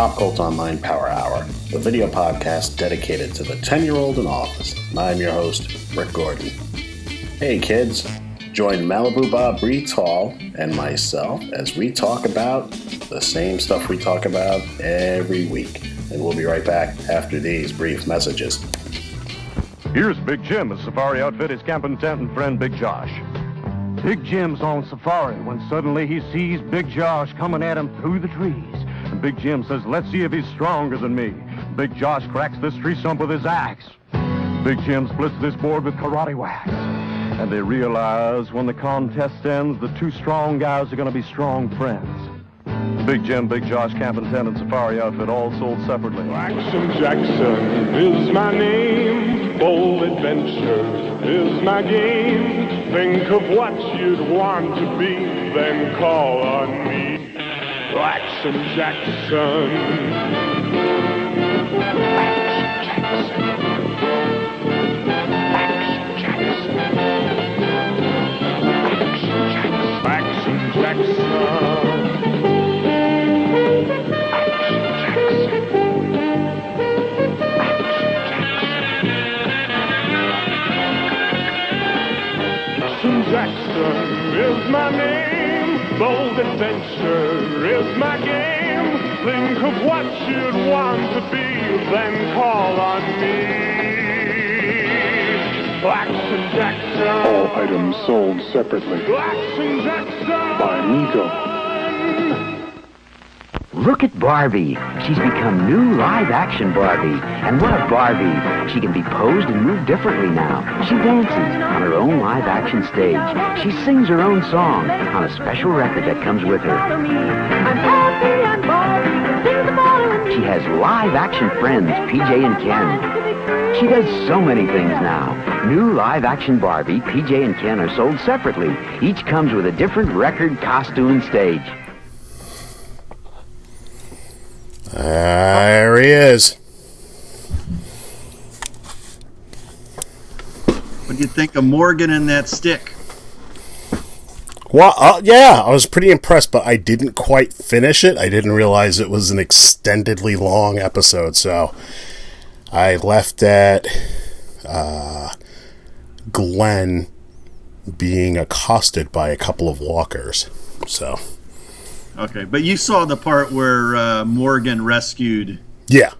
Pop Cult Online Power Hour, the video podcast dedicated to the 10-year-old in office. And I'm your host, Rick Gordon. Hey kids, join Malibu Bob Breathes Hall and myself as we talk about the same stuff we talk about every week. And we'll be right back after these brief messages. Here's Big Jim, the safari outfit, his camping tent, and friend Big Josh. Big Jim's on safari when suddenly he sees Big Josh coming at him through the trees. And Big Jim says, let's see if he's stronger than me. Big Josh cracks this tree stump with his axe. Big Jim splits this board with karate whacks. And they realize when the contest ends, the two strong guys are going to be strong friends. Big Jim, Big Josh, camping tent, and safari outfit, all sold separately. Action Jackson is my name. Bold adventure is my game. Think of what you'd want to be, then call on me. Action Jackson. Action Jackson. Jackson is my name. Bold adventure is my game. Think of what you'd want to be, then call on me. Action Jackson. All items sold separately. Action Jackson. By Mego. Look at Barbie. She's become new live-action Barbie. And what a Barbie. She can be posed and move differently now. She dances on her own live-action stage. She sings her own song on a special record that comes with her. I'm happy, I'm Barbie. She has live-action friends, PJ and Ken. She does so many things now. New live-action Barbie, PJ and Ken are sold separately. Each comes with a different record, costume, and stage. There he is. What do you think of Morgan and that stick? Well, yeah, I was pretty impressed, but I didn't quite finish it. I didn't realize it was an extendedly long episode, so I left at Glenn being accosted by a couple of walkers. So, okay, but you saw the part where Morgan rescued. Yeah,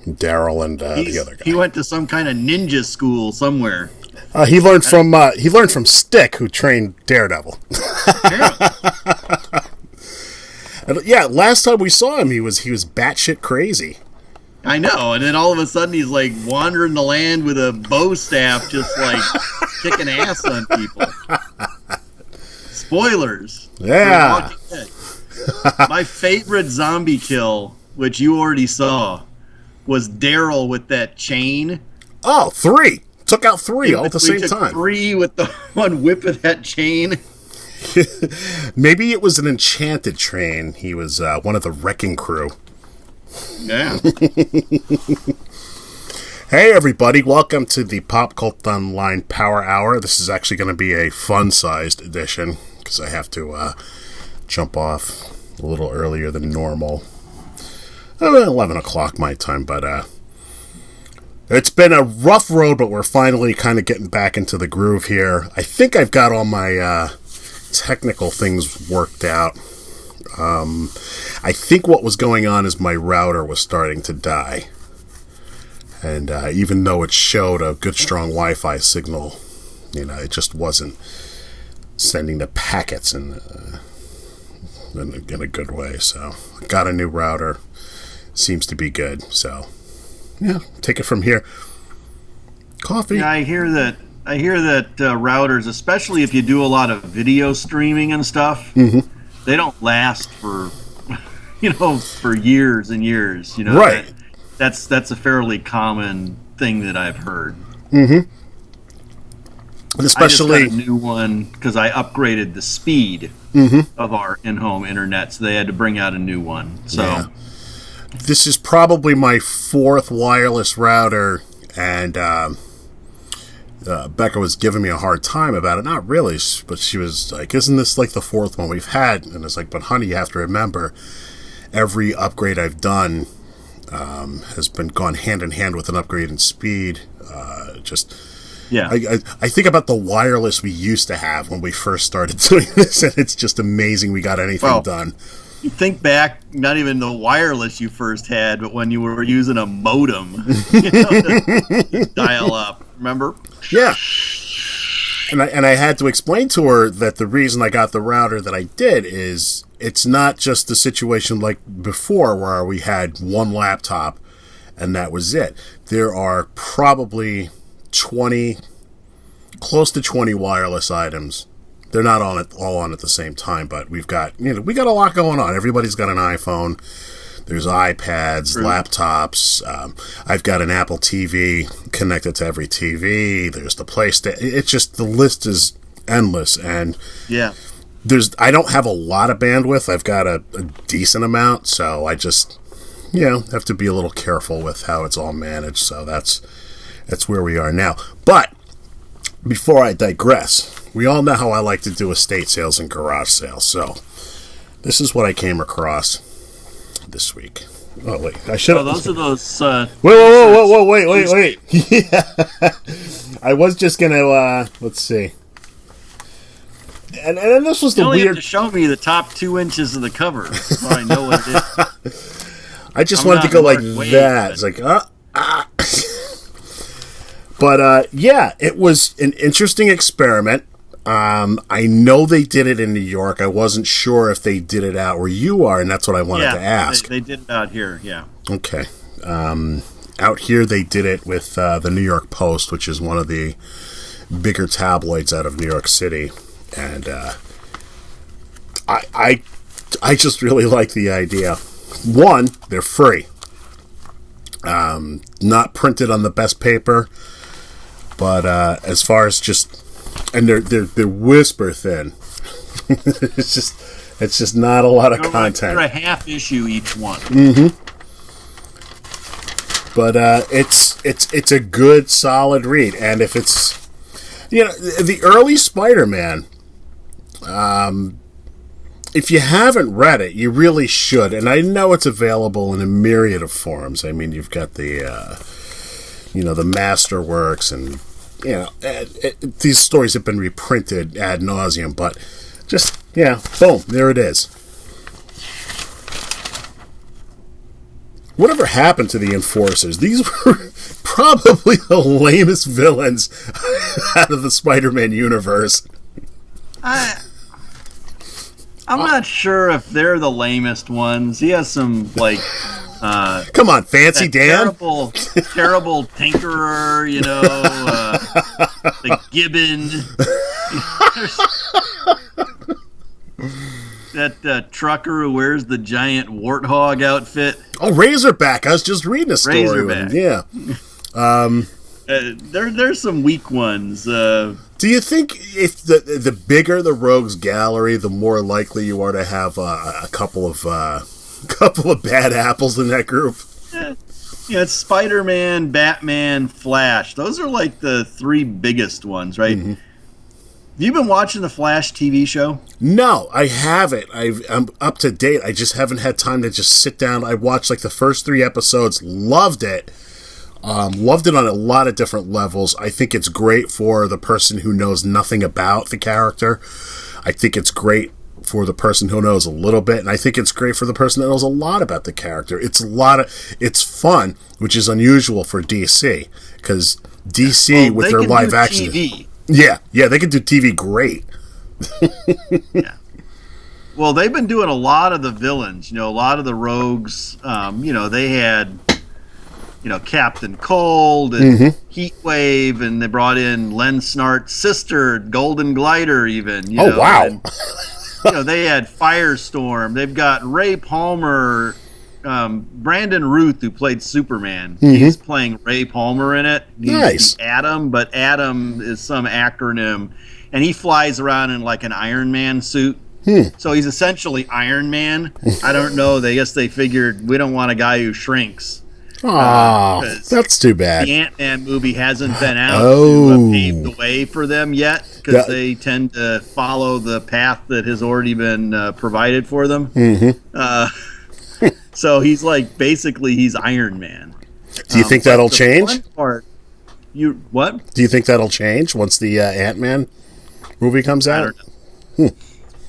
Daryl and the other guy. He went to some kind of ninja school somewhere. He learned from Stick, who trained Daredevil. And, yeah, last time we saw him, he was batshit crazy. I know, and then all of a sudden he's like wandering the land with a bow staff, just like kicking ass on people. Spoilers. Yeah. My favorite zombie kill, which you already saw, was Daryl with that chain. Oh, 3. Took out 3 all at the same time. 3 with the one whipping that chain. Maybe it was an enchanted train. He was one of the wrecking crew. Yeah. Hey everybody, welcome to the Pop Cult Online Power Hour. This is actually going to be a fun-sized edition because I have to jump off a little earlier than normal. 11 o'clock my time, but it's been a rough road, but we're finally kind of getting back into the groove here. I think I've got all my technical things worked out. I think what was going on is my router was starting to die. And even though it showed a good, strong Wi-Fi signal, it just wasn't sending the packets in a good way. So I got a new router. Seems to be good. So, yeah, take it from here. Coffee. Yeah, I hear that routers, especially if you do a lot of video streaming and stuff, they don't last for, for years and years. Right. That's a fairly common thing that I've heard. Mm-hmm. And especially I just got a new one because I upgraded the speed of our in-home internet, so they had to bring out a new one. So. Yeah. This is probably my 4th wireless router, and Becca was giving me a hard time about it. Not really, but she was like, isn't this like the 4th one we've had? And it's like, but honey, you have to remember, every upgrade I've done has been gone hand in hand with an upgrade in speed. I think about the wireless we used to have when we first started doing this, and it's just amazing we got anything done. You think back, not even the wireless you first had, but when you were using a modem, to dial up. Remember? Yeah. And I had to explain to her that the reason I got the router that I did is it's not just the situation like before where we had one laptop and that was it. There are probably close to 20 wireless items. They're not all on at the same time, but we got a lot going on. Everybody's got an iPhone. There's iPads, laptops. I've got an Apple TV connected to every TV. There's the PlayStation. It's just, the list is endless. And I don't have a lot of bandwidth. I've got a decent amount, so I just, have to be a little careful with how it's all managed. So that's where we are now. But before I digress, we all know how I like to do estate sales and garage sales. So this is what I came across this week. Oh wait, I should. Oh, those are those. Wait. Yeah, I was just gonna. Let's see. And this was the only weird. Have to show me the top 2 inches of the cover, so I know what it is. I just wanted to go like that. It's like But it was an interesting experiment. I know they did it in New York. I wasn't sure if they did it out where you are, and that's what I wanted to ask. They did it out here, yeah. Okay. Out here they did it with the New York Post, which is one of the bigger tabloids out of New York City. And I just really like the idea. One, they're free. Not printed on the best paper, but as far as just... And they're whisper thin. it's just not a lot of content. They're a half issue each one. Mm-hmm. But it's a good solid read, and if it's the early Spider-Man, if you haven't read it, you really should. And I know it's available in a myriad of forms. I mean, you've got the the Masterworks and. These stories have been reprinted ad nauseum, but just, boom, there it is. Whatever happened to the Enforcers? These were probably the lamest villains out of the Spider-Man universe. I'm not sure if they're the lamest ones. He has some, come on, Fancy Dan. Terrible tinkerer, the Gibbon. That trucker who wears the giant warthog outfit. Oh, Razorback! I was just reading a story. Razorback. Yeah. There's some weak ones. Do you think if the bigger the rogues gallery, the more likely you are to have a couple of bad apples in that group? Yeah, it's Spider-Man, Batman, Flash. Those are like the 3 biggest ones, right? Mm-hmm. Have you been watching the Flash TV show? No, I haven't. I'm up to date. I just haven't had time to just sit down. I watched the first 3 episodes, loved it. Loved it on a lot of different levels. I think it's great for the person who knows nothing about the character. I think it's great for the person who knows a little bit, and I think it's great for the person that knows a lot about the character. It's fun, which is unusual for DC, because DC with their live action TV. Yeah, they can do TV great. Yeah. Well, they've been doing a lot of the villains, a lot of the rogues. They had Captain Cold and Heatwave, and they brought in Len Snart's sister, Golden Glider, even. Wow. And, they had Firestorm. They've got Ray Palmer, Brandon Ruth, who played Superman. He's playing Ray Palmer in it. He's nice. Atom, but Atom is some acronym, and he flies around in like an Iron Man suit. So he's essentially Iron Man. I don't know. I guess they figured we don't want a guy who shrinks. That's too bad. The Ant-Man movie hasn't been out to pave the way for them yet, because they tend to follow the path that has already been provided for them. So he's like basically he's Iron Man. Do you think that'll change? Fun part, what? Do you think that'll change once the Ant-Man movie comes out? I don't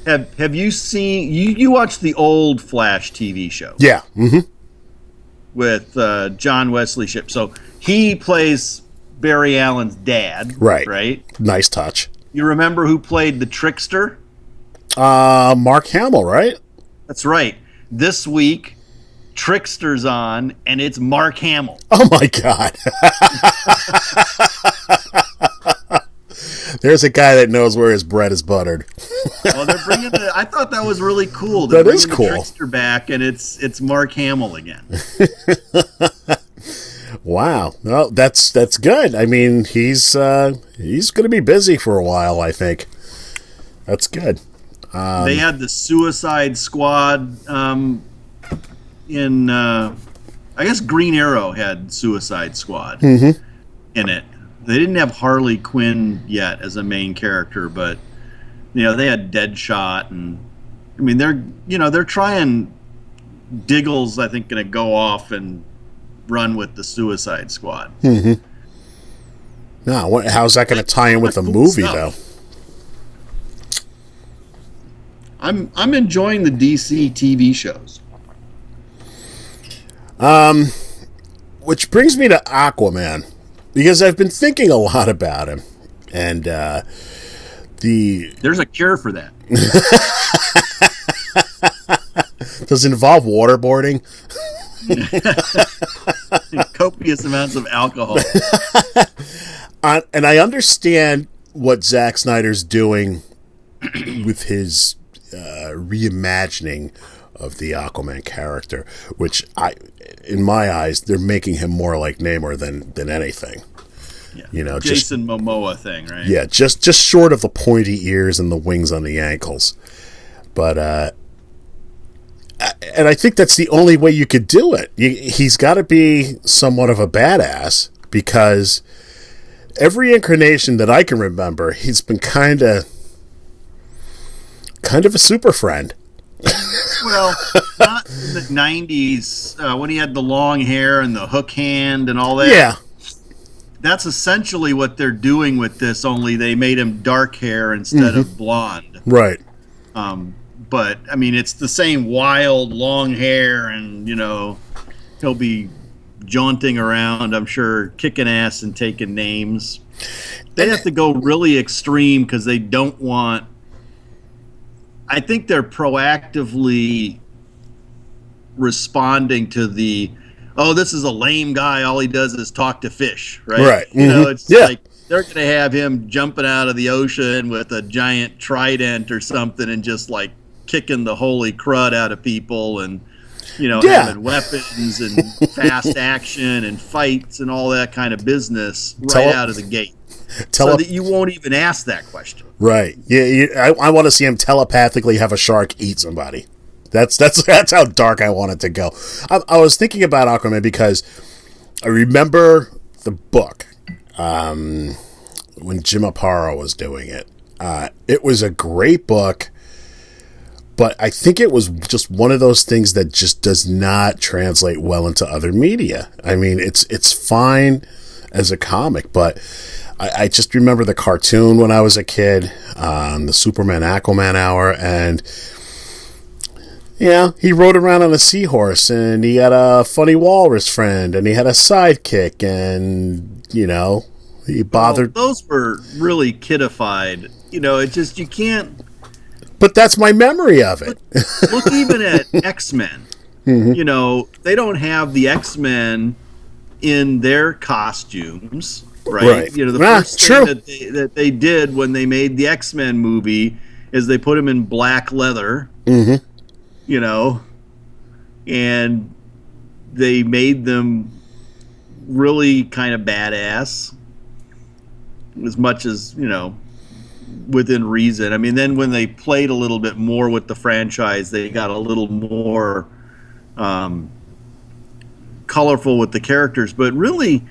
know. Have you seen you watched the old Flash TV show? Yeah. Mm-hmm. With John Wesley Shipp. So he plays Barry Allen's dad. Right. Right. Nice touch. You remember who played the trickster? Mark Hamill, right? That's right. This week, Trickster's on, and it's Mark Hamill. Oh my God. There's a guy that knows where his bread is buttered. Well, they're bringing I thought that was really cool. That is cool. The Trickster back, and it's Mark Hamill again. Wow. Well, that's good. I mean, he's going to be busy for a while, I think. That's good. They had the Suicide Squad in I guess Green Arrow had Suicide Squad in it. They didn't have Harley Quinn yet as a main character, but they had Deadshot, and I mean they're trying. Diggle's I think going to go off and run with the Suicide Squad. Mm-hmm. No, how's that going to tie in with the movie though? I'm enjoying the DC TV shows. Which brings me to Aquaman, because I've been thinking a lot about him, and there's a cure for that. Does it involve waterboarding? Copious amounts of alcohol. And I understand what Zack Snyder's doing with his reimagining of the Aquaman character, which in my eyes, they're making him more like Namor than anything. Yeah. Jason Momoa thing, right? Yeah, just short of the pointy ears and the wings on the ankles. But and I think that's the only way you could do it. He's got to be somewhat of a badass, because every incarnation that I can remember, he's been kind of a super friend. Well, not in the 90s when he had the long hair and the hook hand and all that. Yeah. That's essentially what they're doing with this, only they made him dark hair instead of blonde. Right. But, I mean, it's the same wild long hair, and, he'll be jaunting around, I'm sure, kicking ass and taking names. They have to go really extreme because they don't want... I think they're proactively responding to the, this is a lame guy, all he does is talk to fish, right? Right. It's like they're going to have him jumping out of the ocean with a giant trident or something and just like kicking the holy crud out of people, and having weapons and fast action and fights and all that kind of business out of the gate. So that you won't even ask that question. Right. Yeah. I want to see him telepathically have a shark eat somebody. That's how dark I want it to go. I was thinking about Aquaman because I remember the book when Jim Aparo was doing it. It was a great book, but I think it was just one of those things that just does not translate well into other media. I mean, it's fine as a comic, but I just remember the cartoon when I was a kid, the Superman Aquaman hour, and he rode around on a seahorse, and he had a funny walrus friend, and he had a sidekick, and he bothered. Well, those were really kidified. It just you can't. But that's my memory of it. Look even at X-Men. Mm-hmm. They don't have the X-Men in their costumes. Right. The first thing that they did when they made the X-Men movie is they put them in black leather, and they made them really kind of badass, as much as, within reason. I mean, then when they played a little bit more with the franchise, they got a little more colorful with the characters, but really...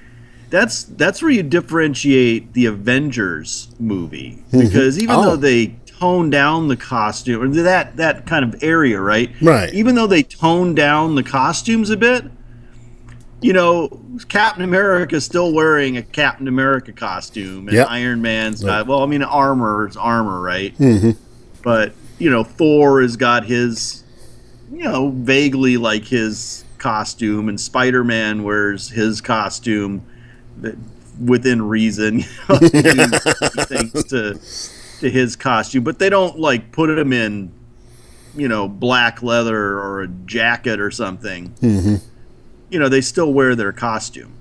That's where you differentiate the Avengers movie, because even though they tone down the costume, or that kind of area, right? Right. Even though they tone down the costumes a bit, Captain America's still wearing a Captain America costume, and Iron Man's got, armor is armor, right? Mm-hmm. But, Thor has got his, vaguely like his costume, and Spider-Man wears his costume within reason, to do things to his costume. But they don't, like, put him in, black leather or a jacket or something. Mm-hmm. They still wear their costume.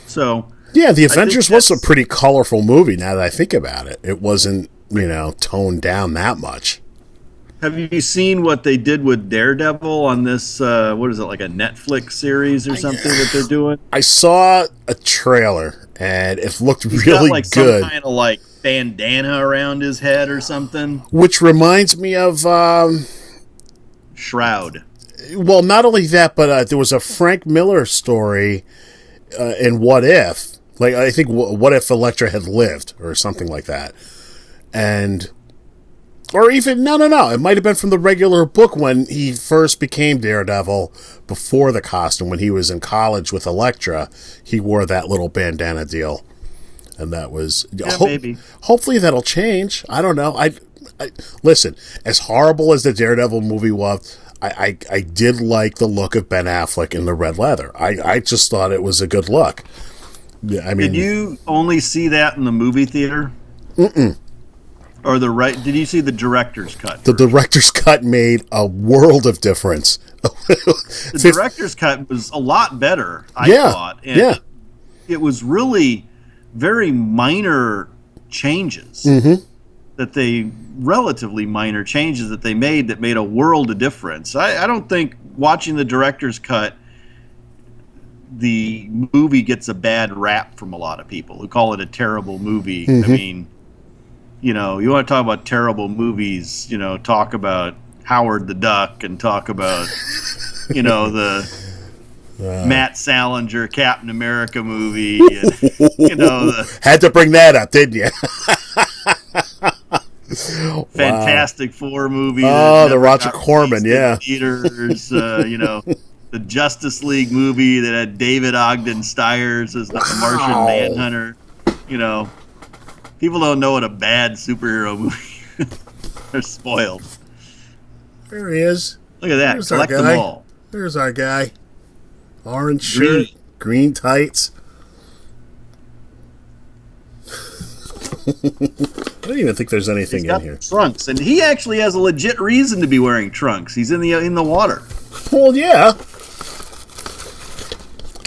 So yeah, the Avengers was a pretty colorful movie. Now that I think about it, it wasn't toned down that much. Have you seen what they did with Daredevil on this? What is it, like a Netflix series or something that they're doing? I saw a trailer and it looked He's really got, like, good. Some kind of like bandana around his head or something. Which reminds me of Shroud. Well, not only that, but there was a Frank Miller story in What If. Like, I think What If Elektra had lived or something like that. Or even, no. It might have been from the regular book when he first became Daredevil before the costume. When he was in college with Elektra, he wore that little bandana deal. And that was... maybe. Hopefully that'll change. I don't know. I listen, as horrible as the Daredevil movie was... I did like the look of Ben Affleck in the red leather. I just thought it was a good look. I mean, did you only see that in the movie theater? Mm-mm. Or did you see the director's cut? The director's cut made a world of difference. The director's cut was a lot better, I thought. And it was really very minor changes. Mm-hmm. Relatively minor changes that they made that made a world of difference. I don't think watching the director's cut, the movie gets a bad rap from a lot of people who call it a terrible movie. Mm-hmm. I mean, you want to talk about terrible movies, talk about Howard the Duck and talk about, the Matt Salinger Captain America movie. And, had to bring that up, didn't you? Fantastic Four movie. Oh, the Roger Corman, theaters. The Justice League movie that had David Ogden Stiers as the Martian Manhunter. People don't know what a bad superhero movie. They're spoiled. There he is. Look at that. There's Collect our guy. them all. There's our guy. Orange shirt, green tights. I don't even think there's anything He's got in here. Trunks, and he actually has a legit reason to be wearing trunks. He's in the water. Well, yeah.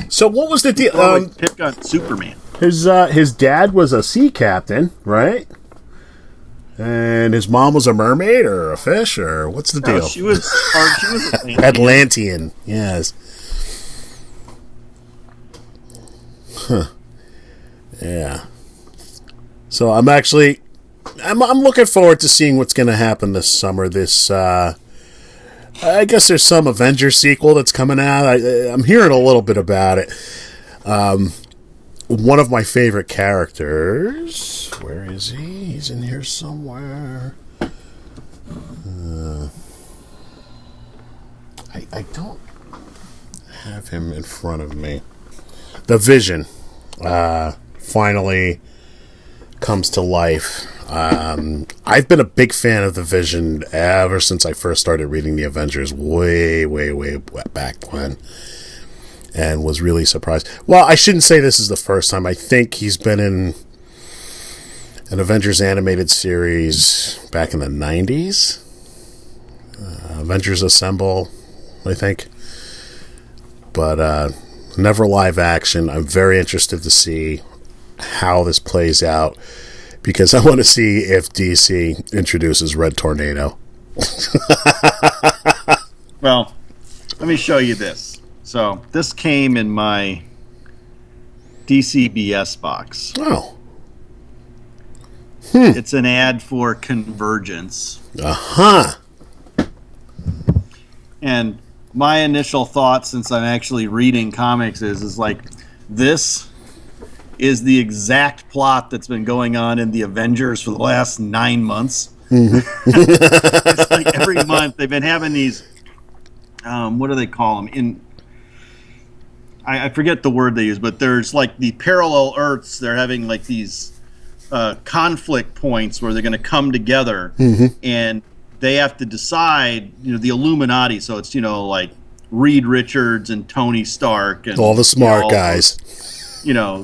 So what was the deal? Pick on Superman. His dad was a sea captain, right? And his mom was a mermaid or a fish, or what's the deal? She was Atlantean. Atlantean, yes. Huh. Yeah. So I'm looking forward to seeing what's going to happen this summer. I guess there's some Avengers sequel that's coming out. I'm hearing a little bit about it. One of my favorite characters. Where is he? He's in here somewhere. I don't have him in front of me. The Vision finally comes to life. I've been a big fan of the Vision ever since I first started reading the Avengers way back when, and was really surprised. Well, I shouldn't say this is the first time. I think he's been in an Avengers animated series back in the 90s. Avengers Assemble, I think. But never live action. I'm very interested to see how this plays out, because I want to see if DC introduces Red Tornado. Well, let me show you this. So this came in my DCBS box. Oh. It's an ad for Convergence. Uh-huh. And my initial thought, since I'm actually reading comics, is like, this is the exact plot that's been going on in the Avengers for the last 9 months. It's like every month they've been having these, what do they call them? I forget the word they use, but there's like the parallel Earths. They're having like these conflict points where they're going to come together, and they have to decide, the Illuminati. So it's, like Reed Richards and Tony Stark and all the smart guys.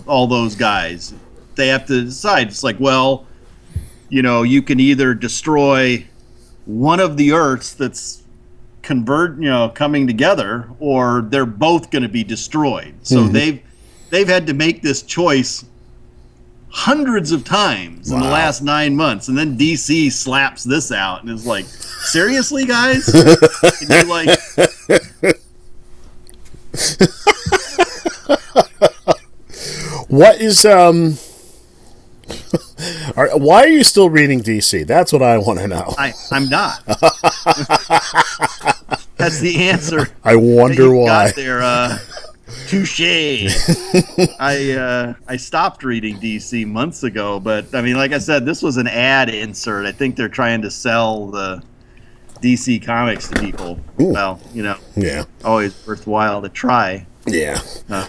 All those guys. They have to decide. It's like, well, you can either destroy one of the Earths that's coming together, or they're both going to be destroyed. So they've had to make this choice hundreds of times in the last 9 months, and then DC slaps this out and is like, seriously, guys? And you're like, what is why are you still reading DC? That's what I want to know. I'm not. That's the answer. I wonder why. Got there, touche. I stopped reading DC months ago, but I mean, like I said, this was an ad insert. I think they're trying to sell the DC comics to people. Ooh. Well, yeah, always worthwhile to try. Yeah.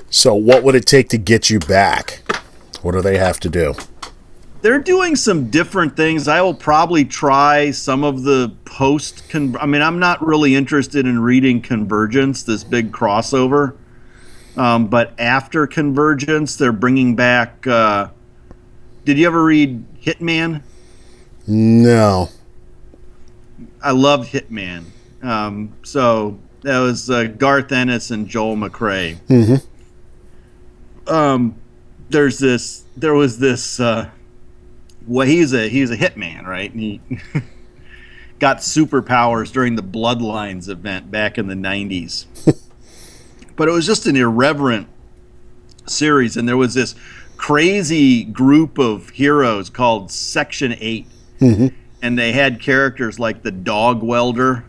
So, what would it take to get you back? What do they have to do? They're doing some different things. I will probably try some of the I'm not really interested in reading Convergence, this big crossover. But after Convergence, they're bringing back... did you ever read Hitman? No. I loved Hitman. So that was Garth Ennis and Joel McCrea. There was this... well, he's a hitman, right? And he got superpowers during the Bloodlines event back in the 90s. But it was just an irreverent series, and there was this crazy group of heroes called Section 8. And they had characters like the dog welder.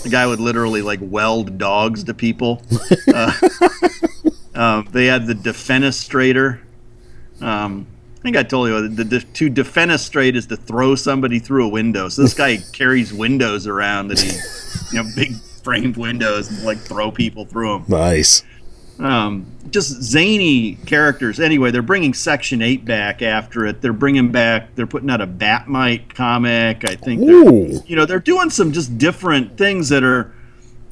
The guy would literally like weld dogs to people. They had the defenestrator. I think I told you to defenestrate is to throw somebody through a window. So this guy carries windows around that he, big framed windows, and like throw people through them. Nice. Just zany characters. Anyway, they're bringing Section 8 back after it. They're putting out a Batmite comic. I think they're doing some just different things that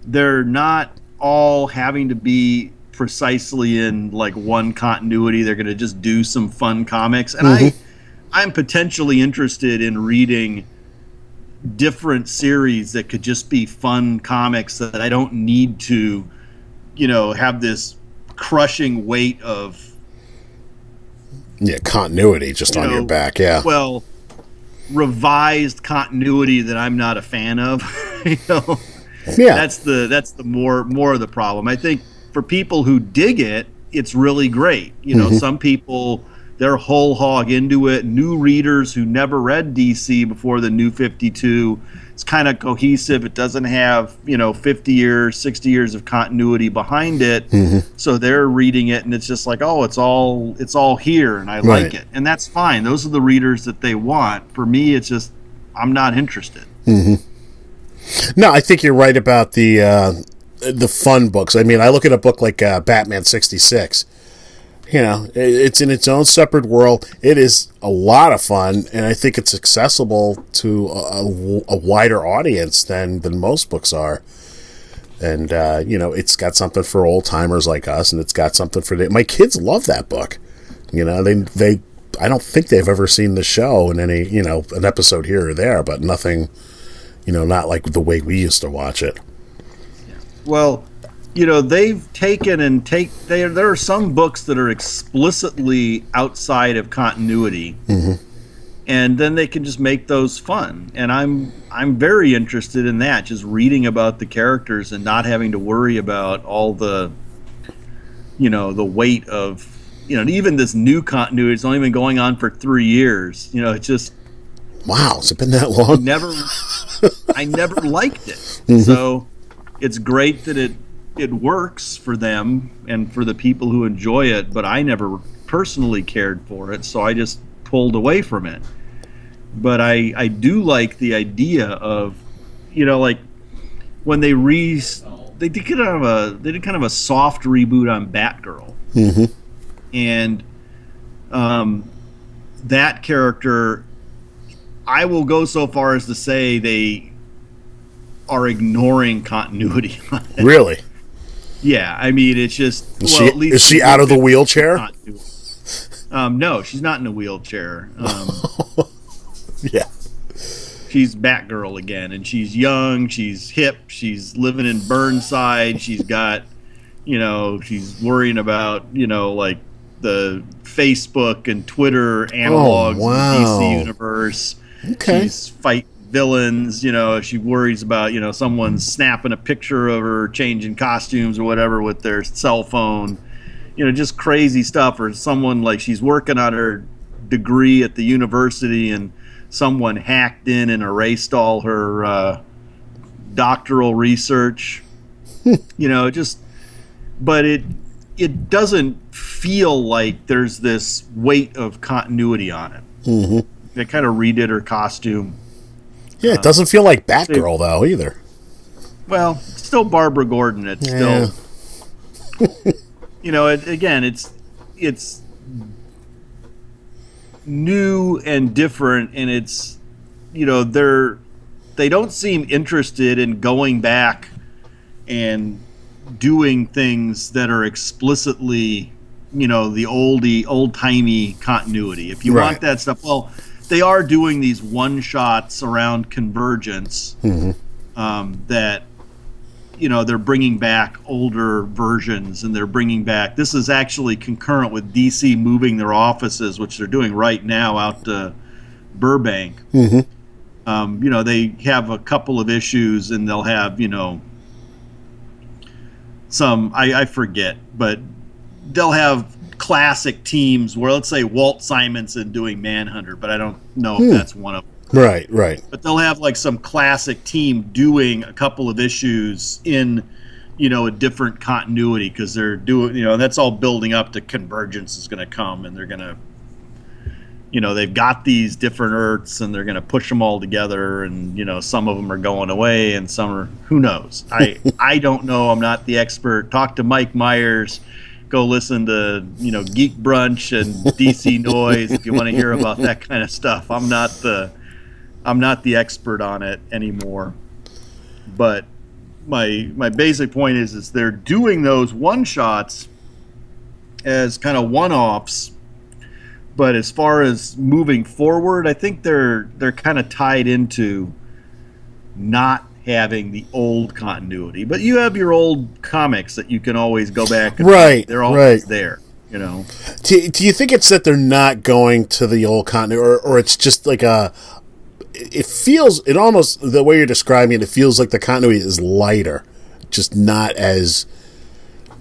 they're not all having to be precisely in like one continuity. They're going to just do some fun comics, and I'm potentially interested in reading different series that could just be fun comics that I don't need to have this crushing weight of continuity just on your back. Well, revised continuity that I'm not a fan of. That's the more of the problem. I think for people who dig it, it's really great. Some people, they're whole hog into it. New readers who never read DC before the New 52, it's kind of cohesive. It doesn't have 50 years, 60 years of continuity behind it. So they're reading it, and it's just like, oh, it's all here, and I like it, and that's fine. Those are the readers that they want. For me, it's just I'm not interested. No, I think you're right about the fun books. I mean, I look at a book like Batman 66. It's in its own separate world. It is a lot of fun, and I think it's accessible to a wider audience than most books are. And it's got something for old timers like us, and it's got something for my kids. Love that book. They I don't think they've ever seen the show in any an episode here or there, but nothing not like the way we used to watch it. Well, they've taken there are some books that are explicitly outside of continuity, and then they can just make those fun. And I'm very interested in that, just reading about the characters and not having to worry about all the the weight of even this new continuity. It's only been going on for 3 years. It's just wow. Has it been that long? I never liked it. So it's great that it works for them and for the people who enjoy it, but I never personally cared for it, so I just pulled away from it. But I do like the idea of, like when they did kind of a soft reboot on Batgirl, and that character, I will go so far as to say they are ignoring continuity on it. Really? Yeah, I mean, it's just... Is she out of the wheelchair? No, she's not in a wheelchair. Yeah. She's Batgirl again, and she's young, she's hip, she's living in Burnside, she's got, she's worrying about, like the Facebook and Twitter analogs of the DC universe. Okay. She's fighting villains, she worries about, someone snapping a picture of her changing costumes or whatever with their cell phone, just crazy stuff. Or someone, like, she's working on her degree at the university and someone hacked in and erased all her doctoral research. But it doesn't feel like there's this weight of continuity on it. They kind of redid her costume. Yeah, it doesn't feel like Batgirl, though, either. Well, still Barbara Gordon. It's still... it's new and different, and it's, they don't seem interested in going back and doing things that are explicitly, the old-timey continuity. If you want that stuff, well, they are doing these one-shots around Convergence that, they're bringing back older versions, and they're bringing back... This is actually concurrent with DC moving their offices, which they're doing right now, out to Burbank. They have a couple of issues, and they'll have, some... I forget, but they'll have classic teams where, let's say, Walt Simonson doing Manhunter, but I don't know if that's one of them. Right. But they'll have, like, some classic team doing a couple of issues in, a different continuity, because they're doing, that's all building up to Convergence is going to come, and they're going to, they've got these different Earths, and they're going to push them all together, and, some of them are going away, and some are, who knows? I don't know. I'm not the expert. Talk to Mike Myers. Go listen to, Geek Brunch and DC Noise if you want to hear about that kind of stuff. I'm not the expert on it anymore. But my basic point is they're doing those one-shots as kind of one-offs. But as far as moving forward, I think they're kind of tied into not having the old continuity. But you have your old comics that you can always go back and they're always there, Do you think it's that they're not going to the old continuity, or it's just like it almost, the way you're describing it, it feels like the continuity is lighter, just not as,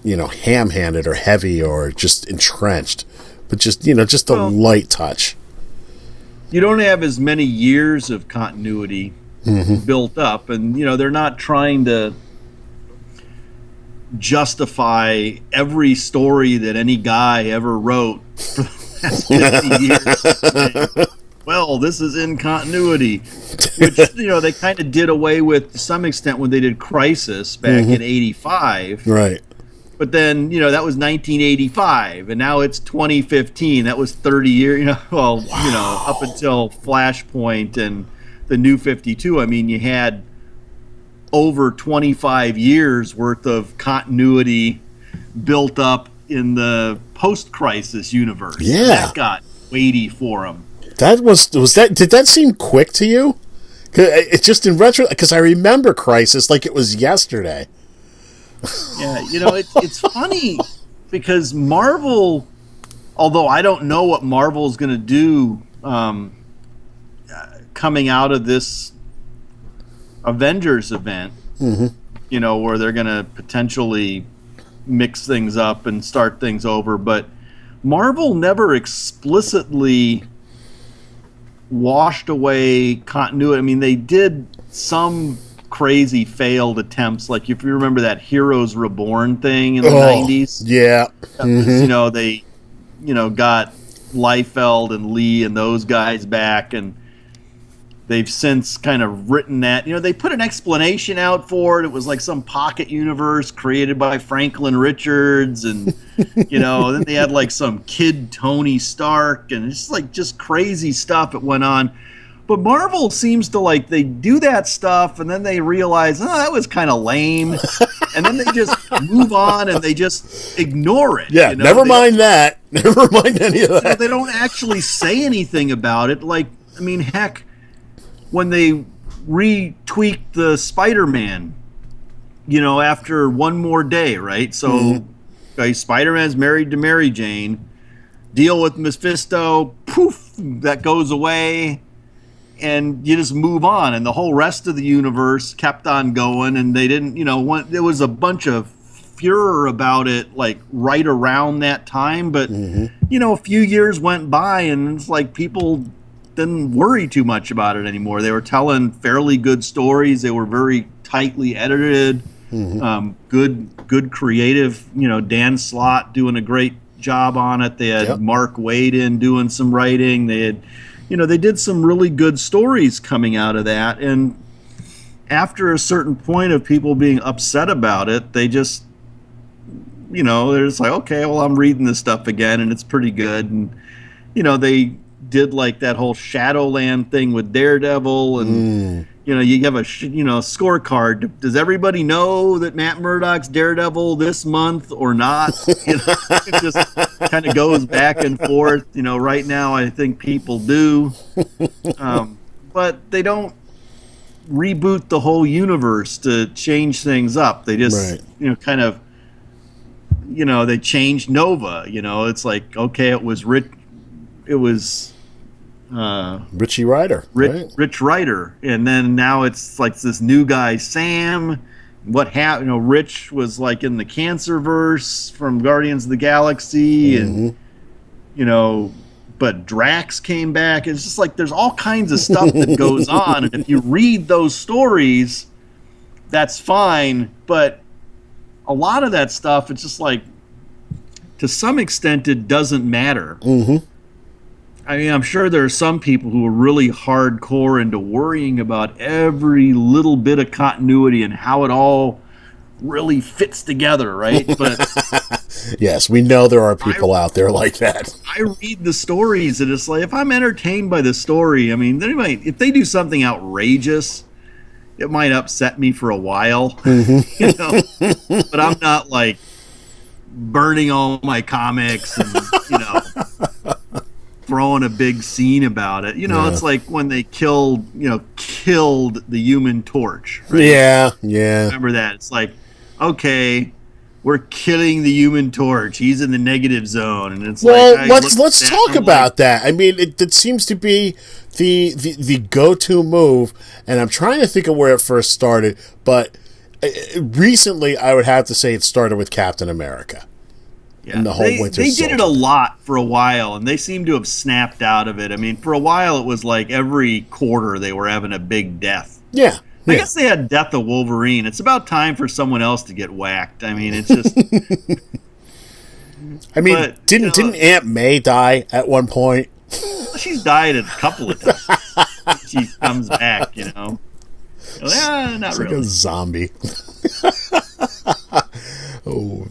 ham-handed or heavy or just entrenched, but just, just a light touch. You don't have as many years of continuity built up, and they're not trying to justify every story that any guy ever wrote for the last 50 years. Well, this is in continuity, which they kind of did away with to some extent when they did Crisis back in '85. Right. But then, that was 1985, and now it's 2015. That was 30 years, up until Flashpoint and the New 52. I mean, you had over 25 years worth of continuity built up in the post-Crisis universe. Yeah. That got weighty for them. Did that seem quick to you? It's just in retro, because I remember Crisis like it was yesterday. Yeah, it's funny because Marvel, although I don't know what Marvel is going to do coming out of this Avengers event, where they're going to potentially mix things up and start things over, but Marvel never explicitly washed away continuity. I mean, they did some crazy failed attempts, like if you remember that Heroes Reborn thing in the 90s. Yeah. Was, they got Liefeld and Lee and those guys back, and they've since kind of written that. They put an explanation out for it. It was like some pocket universe created by Franklin Richards, and then they had like some kid Tony Stark, and it's like just crazy stuff that went on. But Marvel seems to like, they do that stuff and then they realize, that was kind of lame. And then they just move on and they just ignore it. Yeah, never mind that. Never mind any of that. They don't actually say anything about it. Like, I mean, heck, when they retweaked the Spider-Man, after one more day, right? So Spider-Man's married to Mary Jane, deal with Mephisto, poof, that goes away. And you just move on, and the whole rest of the universe kept on going, and they didn't, there was a bunch of furor about it, like right around that time, but a few years went by, and it's like people didn't worry too much about it anymore. They were telling fairly good stories. They were very tightly edited, good creative. Dan Slott doing a great job on it. They had Mark Waid doing some writing. They had. They did some really good stories coming out of that, and after a certain point of people being upset about it, they just, they're just like, okay, well, I'm reading this stuff again, and it's pretty good, and, they did like that whole Shadowland thing with Daredevil, and, you have a, scorecard. Does everybody know that Matt Murdock's Daredevil this month or not? It just kind of goes back and forth. Right now I think people do. But they don't reboot the whole universe to change things up. They just, kind of, they changed Nova. It's like, okay, it was Richie Rider, Rich Rider, and then now it's like this new guy Sam. What happened? Rich was like in the Cancerverse from Guardians of the Galaxy, and but Drax came back. It's just like there's all kinds of stuff that goes on, and if you read those stories, that's fine. But a lot of that stuff, it's just like, to some extent, it doesn't matter. I mean, I'm sure there are some people who are really hardcore into worrying about every little bit of continuity and how it all really fits together, right? But yes, we know there are people out there like that. I read the stories, and it's like, if I'm entertained by the story, I mean, if they do something outrageous, it might upset me for a while, but I'm not like burning all my comics and, throwing a big scene about it. It's like when they killed the Human Torch. Right? Yeah. Remember that? It's like, okay, we're killing the Human Torch. He's in the negative zone, and it's let's talk about that. I mean, it seems to be the go-to move, and I'm trying to think of where it first started, but recently I would have to say it started with Captain America. Yeah, they did it a lot for a while, and they seem to have snapped out of it. I mean, for a while, it was like every quarter they were having a big death. Yeah. I guess they had Death of Wolverine. It's about time for someone else to get whacked. I mean, it's just... I mean, didn't Aunt May die at one point? She's died a couple of times. She comes back, not it's really. Like a zombie.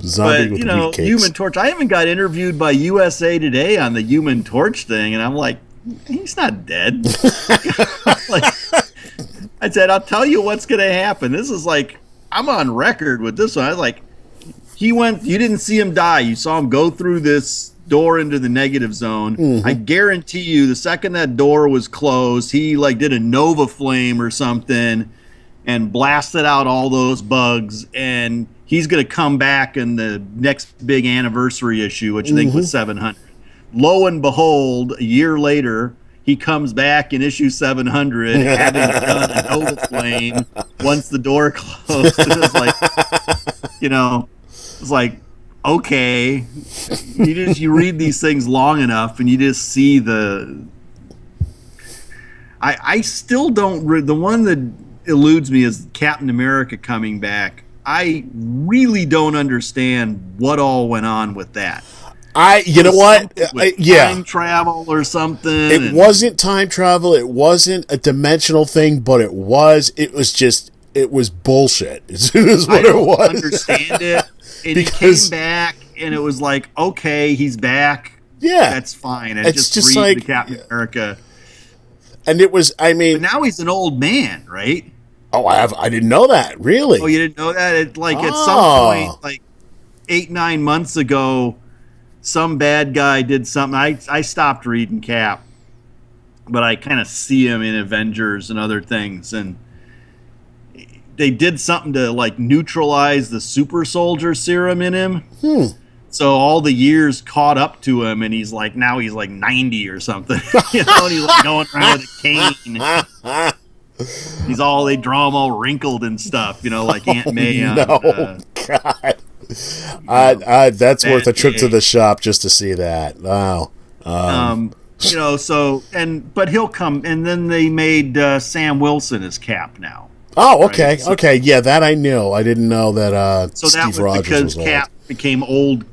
Zombie with wheat cakes. Human Torch. I even got interviewed by USA Today on the Human Torch thing, and I'm like, he's not dead. I said, I'll tell you what's going to happen. This is like, I'm on record with this one. I was like, you didn't see him die. You saw him go through this door into the negative zone. I guarantee you, the second that door was closed, he like did a Nova Flame or something and blasted out all those bugs, and he's going to come back in the next big anniversary issue, which I think was 700. Lo and behold, a year later, he comes back in issue 700, having done a Nova Flame once the door closed. It was like, it's like, okay, you read these things long enough, and you just see I still don't. The one that eludes me is Captain America coming back. I really don't understand what all went on with that. You know what? Time travel or something. It wasn't time travel. It wasn't a dimensional thing, but it was bullshit. Is what it was. Understand it. And because, he came back, and it was like, okay, he's back. Yeah, that's fine. And it's just read like the Captain America. And it was, I mean, but now he's an old man, right? Oh, I didn't know that. Really? Oh, you didn't know that? At some point, like 8-9 months ago, some bad guy did something. I stopped reading Cap, but I kind of see him in Avengers and other things, and they did something to like neutralize the super soldier serum in him. So all the years caught up to him, and he's like 90 or something. You know, and he's like going around with a cane. They draw him all wrinkled and stuff, you know, like Aunt May. God. That's worth a trip to the shop just to see that. Wow. You know, but he'll come, and then they made Sam Wilson as Cap now. Oh, okay, right? Okay, yeah, that I knew. I didn't know that. So Steve that was Rogers because was Cap became old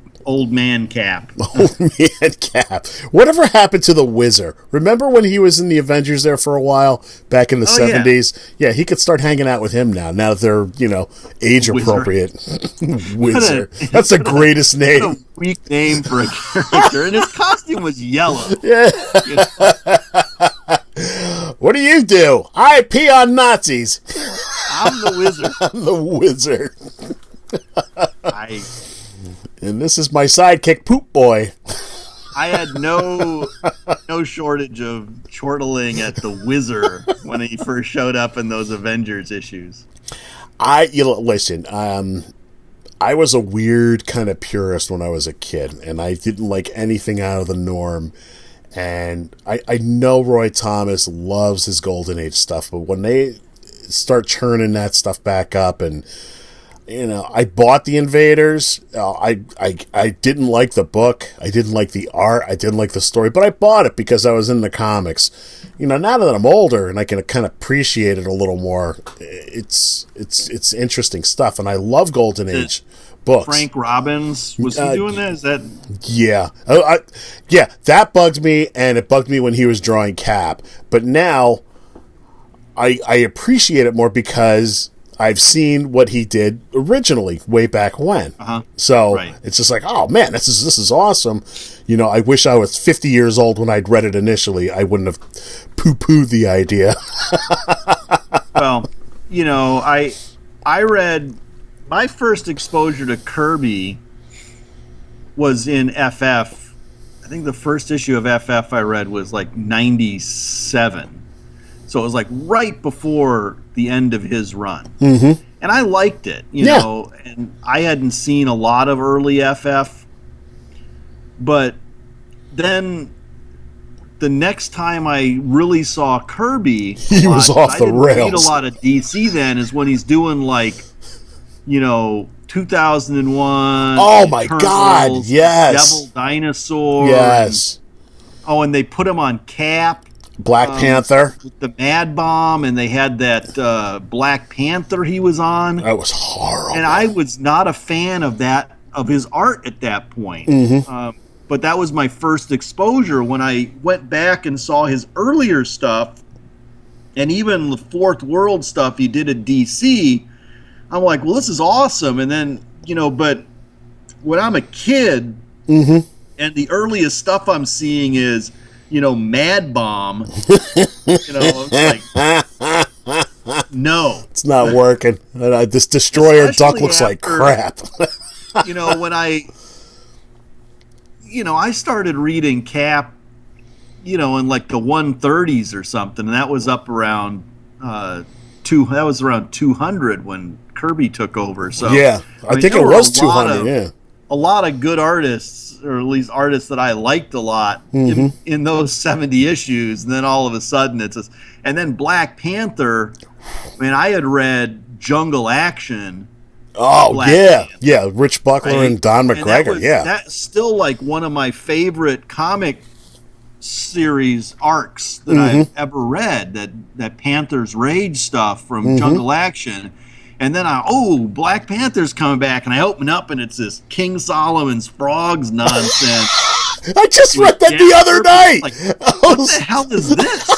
man Cap. Old man Cap. Whatever happened to the Wizard? Remember when he was in the Avengers there for a while back in the 70s? Yeah, he could start hanging out with him now that they're, age appropriate. Wizard. That's the greatest name. What a weak name for a character. And his costume was yellow. Yeah. What do? I pee on Nazis. I'm the Wizard. I'm the Wizard. And this is my sidekick, Poop Boy. I had no shortage of chortling at the Wizard when he first showed up in those Avengers issues. Listen, I was a weird kind of purist when I was a kid, and I didn't like anything out of the norm. And I know Roy Thomas loves his Golden Age stuff, but when they start churning that stuff back up, and I bought the Invaders. I didn't like the book. I didn't like the art. I didn't like the story, but I bought it because I was in the comics. Now that I'm older and I can kind of appreciate it a little more, it's interesting stuff, and I love Golden Age books. Frank Robbins, was he doing that? Is that? Yeah. Yeah, that bugged me, and it bugged me when he was drawing Cap. But now I appreciate it more because I've seen what he did originally way back when. So It's just like, oh man, this is awesome. I wish I was 50 years old when I'd read it initially. I wouldn't have poo-pooed the idea. Well, I read my first exposure to Kirby was in FF. I think the first issue of FF I read was like 97. So it was like right before the end of his run. Mm-hmm. And I liked it, you know, and I hadn't seen a lot of early FF. But then the next time I really saw Kirby, he was off the rails. I didn't read a lot of DC then, is when he's doing like, 2001. Oh my God, yes. Devil Dinosaur. Yes. And they put him on Cap. Black Panther. With the Mad Bomb, and they had that Black Panther he was on. That was horrible. And I was not a fan of his art at that point. Mm-hmm. But that was my first exposure when I went back and saw his earlier stuff, and even the Fourth World stuff he did at DC. I'm like, well, this is awesome. And then, but when I'm a kid, mm-hmm. and the earliest stuff I'm seeing is, Mad Bomb, it's like, no. It's not working. This Destroyer Especially duck looks after, like crap. When I started reading Cap, in like the 130s or something, and that was up around that was around 200 when Kirby took over. So yeah, I think it was 200. A lot of good artists, or at least artists that I liked a lot, mm-hmm. in those 70 issues, and then all of a sudden and then Black Panther. I mean, I had read Jungle Action. Oh Black Panther, Rich Buckler right? and Don McGregor. That's still like one of my favorite comic series arcs that mm-hmm. I've ever read. That Panther's Rage stuff from mm-hmm. Jungle Action. And then Black Panther's coming back, and I open up, and it's this King Solomon's Frogs nonsense. I just read that the other night. Like, what the hell is this?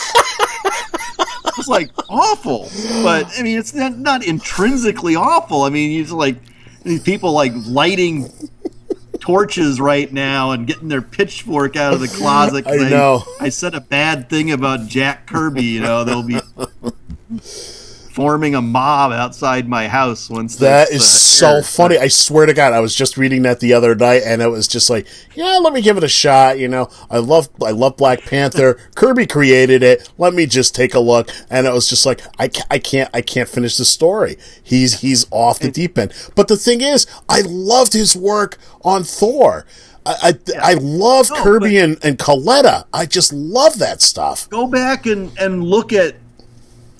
It's like awful, but I mean, it's not intrinsically awful. I mean, you just like these people like lighting torches right now and getting their pitchfork out of the closet. I know. I said a bad thing about Jack Kirby. You know, they'll be forming a mob outside my house once. That is so funny. I swear to God, I was just reading that the other night, and it was just like, yeah, let me give it a shot. You know, I love Black Panther. Kirby created it. Let me just take a look. And it was just like, I can't finish the story. He's off the deep end. But the thing is, I loved his work on Thor. I love Kirby and Coletta. I just love that stuff. Go back and look at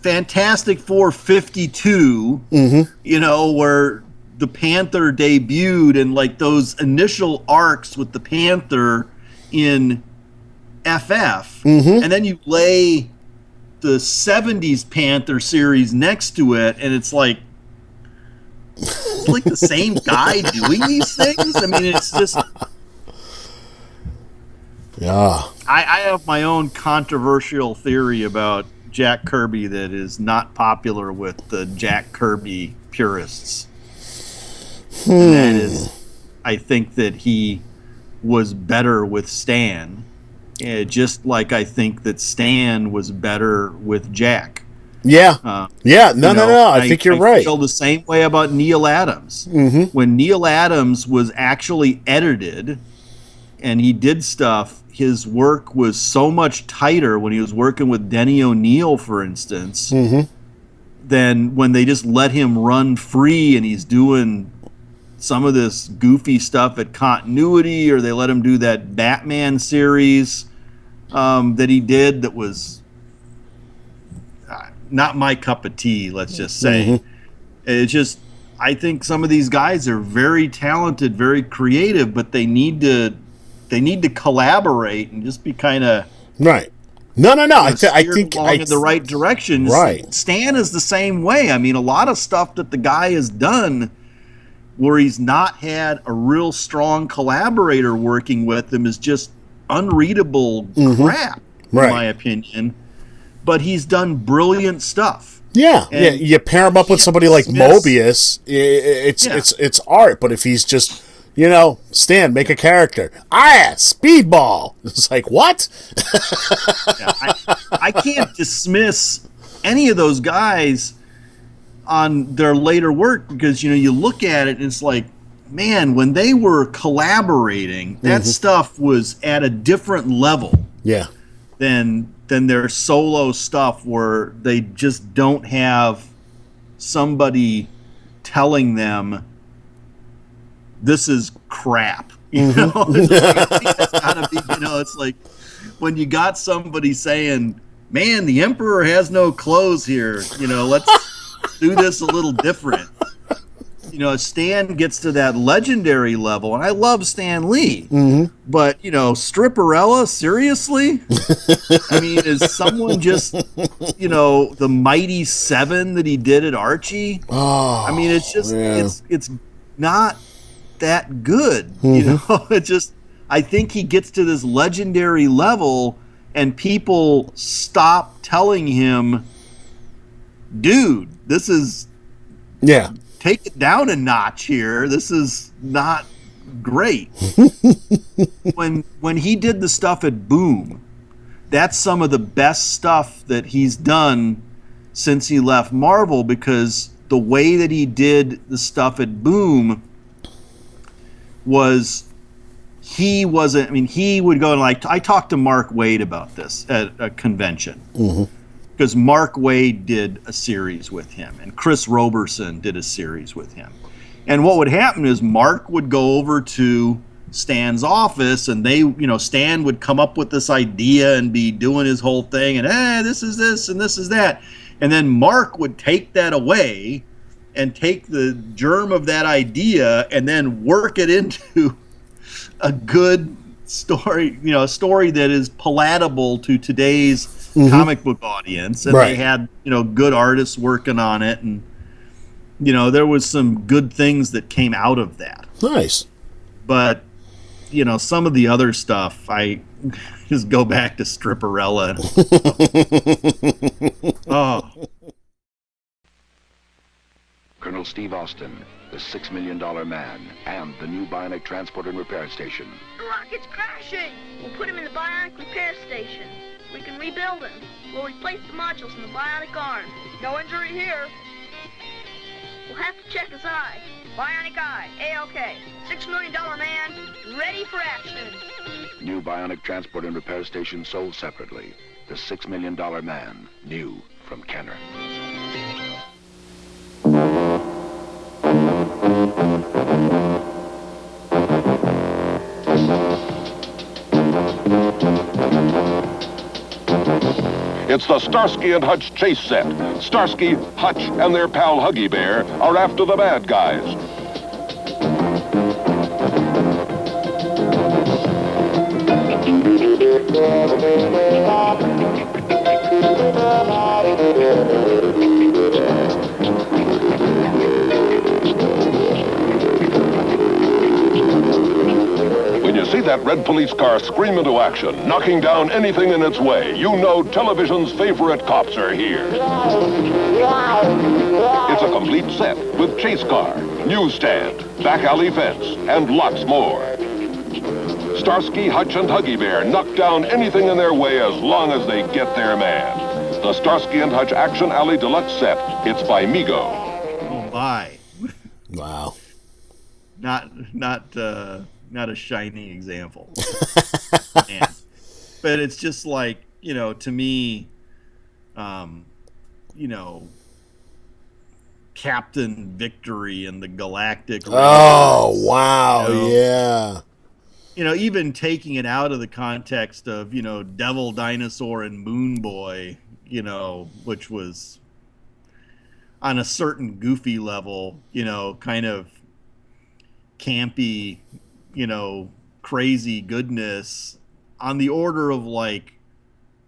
Fantastic Four 52, you know, where the Panther debuted, and like those initial arcs with the Panther in FF, and then you lay the 70s Panther series next to it, and it's like the same guy doing these things. I mean, it's just... Yeah. I have my own controversial theory about Jack Kirby that is not popular with the Jack Kirby purists. And that is, I think that he was better with Stan, just like I think that Stan was better with Jack. Yeah. No. I think you're right. I feel the same way about Neil Adams. When Neil Adams was actually edited and he did stuff, his work was so much tighter when he was working with Denny O'Neil, for instance, than when they just let him run free and he's doing some of this goofy stuff at Continuity, or they let him do that Batman series that he did that was not my cup of tea, let's just say. It's just, I think some of these guys are very talented, very creative, but they need to collaborate and just be kind of right. No. I think in the right direction. Right. Stan is the same way. I mean, a lot of stuff that the guy has done where he's not had a real strong collaborator working with him is just unreadable crap, in my opinion. But he's done brilliant stuff. Yeah, you pair him up with somebody like Mobius, it's art. But if he's just, you know, Stan, make a character. Speedball. It's like, what? I can't dismiss any of those guys on their later work because, you know, you look at it and it's like, man, when they were collaborating, that stuff was at a different level. Yeah. Than their solo stuff where they just don't have somebody telling them this is crap. You know, it's like, I think that's gotta be, you know, it's like when you got somebody saying, man, the Emperor has no clothes here, you know, let's do this a little different. You know, Stan gets to that legendary level, and I love Stan Lee, but, you know, Stripperella, seriously? I mean, is someone just, you know, the Mighty Seven that he did at Archie? Oh, I mean, it's just, it's not that good, you know? It just, I think he gets to this legendary level, and people stop telling him, dude, this is... Yeah. Take it down a notch here. This is not great. When he did the stuff at Boom, that's some of the best stuff that he's done since he left Marvel, because the way that he did the stuff at Boom was he wasn't, I mean, he would go and like, I talked to Mark Waid about this at a convention. Because Mark Waid did a series with him, and Chris Roberson did a series with him. And what would happen is Mark would go over to Stan's office, and they, you know, Stan would come up with this idea and be doing his whole thing, and this is this and this is that. And then Mark would take that away and take the germ of that idea and then work it into a good story, you know, a story that is palatable to today's comic book audience. And they had, you know, good artists working on it. And there was some good things that came out of that. Nice. But, some of the other stuff, I just go back to Stripperella. Oh. Colonel Steve Austin, the $6 Million Man, and the new bionic transport and repair station. The rocket's crashing! We'll put him in the bionic repair station. We can rebuild him. We'll replace the modules in the bionic arm. No injury here. We'll have to check his eye. Bionic eye, A-OK. $6 Million Man, ready for action. New bionic transport and repair station sold separately. The $6 Million Man, new from Kenner. It's the Starsky and Hutch chase set. Starsky, Hutch, and their pal Huggy Bear are after the bad guys. When you see that red police car scream into action, knocking down anything in its way, you know television's favorite cops are here. It's a complete set with chase car, newsstand, back alley fence, and lots more. Starsky, Hutch, and Huggy Bear knock down anything in their way as long as they get their man. The Starsky and Hutch Action Alley Deluxe set. It's by Mego. Oh, my. Wow. Not a shining example. Man. But it's just like, to me, Captain Victory and the Galactic Raiders. Oh, wow. Yeah. Even taking it out of the context of, Devil Dinosaur and Moon Boy, which was on a certain goofy level, kind of campy, crazy goodness on the order of like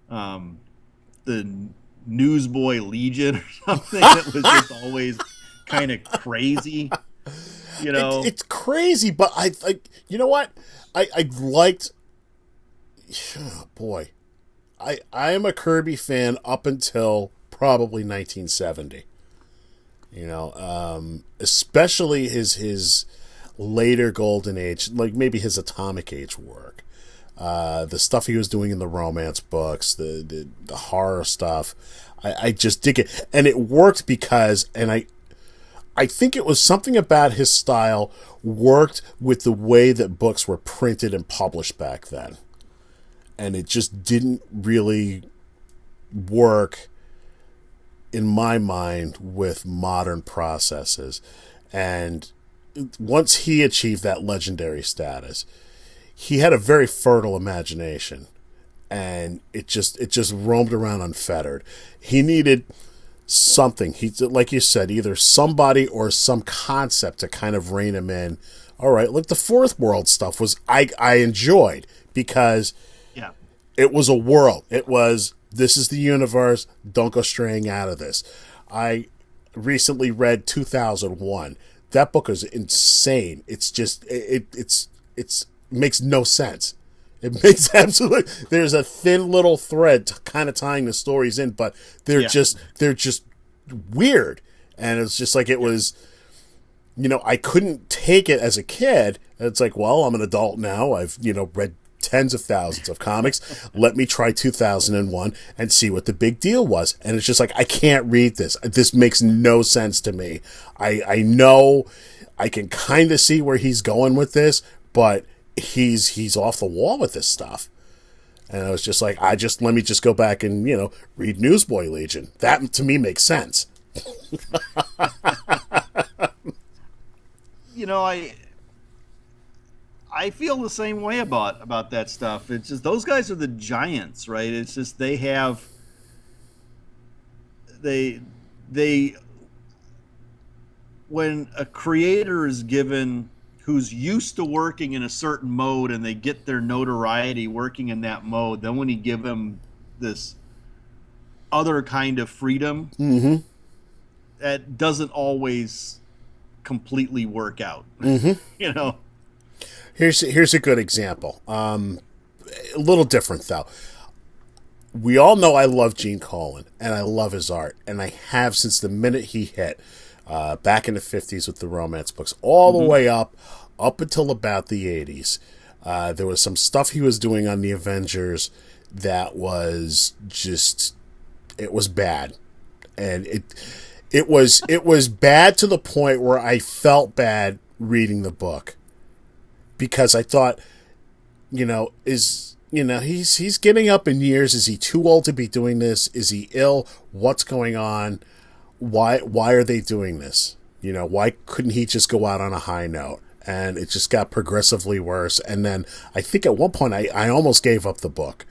the Newsboy Legion or something that was just always kind of crazy. It's crazy, but I you know what? I liked, oh boy, I am a Kirby fan up until probably 1970. Especially his later golden age, like maybe his Atomic Age work, the stuff he was doing in the romance books, the horror stuff. I just dig it, and it worked because, and I think it was something about his style worked with the way that books were printed and published back then. And it just didn't really work, in my mind, with modern processes. And once he achieved that legendary status, he had a very fertile imagination. And it just roamed around unfettered. He needed something, like you said, either somebody or some concept to kind of rein him in. All right, like the Fourth World stuff was I enjoyed because it was a world. It was, this is the universe, don't go straying out of this. I recently read 2001. That book is insane. It's just it's makes no sense. It makes absolutely, there's a thin little thread kind of tying the stories in, but they're just weird. And it's just like, it was, I couldn't take it as a kid. It's like, well, I'm an adult now. I've, read tens of thousands of comics. Let me try 2001 and see what the big deal was. And it's just like, I can't read this. This makes no sense to me. I know I can kind of see where he's going with this, but he's off the wall with this stuff. And I was just like, let me just go back and, read Newsboy Legion. That to me makes sense. I feel the same way about that stuff. It's just, those guys are the giants, right? It's just, they when a creator is given, who's used to working in a certain mode, and they get their notoriety working in that mode, then when you give them this other kind of freedom, that doesn't always completely work out. You know. Here's a good example. A little different though. We all know I love Gene Colan, and I love his art, and I have since the minute he hit, back in the 50s with the romance books, all the way up until about the 80s. There was some stuff he was doing on the Avengers that was just, it was bad. And it was bad to the point where I felt bad reading the book. Because I thought, he's getting up in years. Is he too old to be doing this? Is he ill? What's going on? Why are they doing this? Why couldn't he just go out on a high note? And it just got progressively worse. And then I think at one point I almost gave up the book,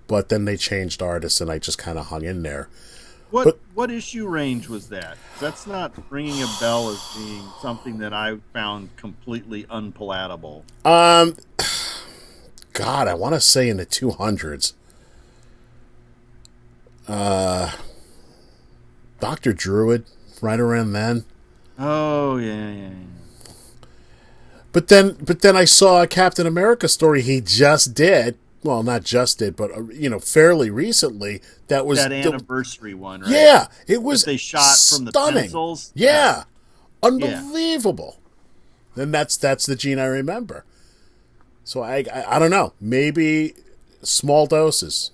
but then they changed artists and I just kind of hung in there. What issue range was that? That's not ringing a bell as being something that I found completely unpalatable. God, I want to say in the 200s. Dr. Druid, right around then. Oh, yeah. But then I saw a Captain America story he just did. Well, not just did, but fairly recently. That was that anniversary one, right? Yeah, it was. That they shot stunning. from the pencils. Yeah, unbelievable. Yeah. And that's the Gene I remember. So I don't know. Maybe small doses.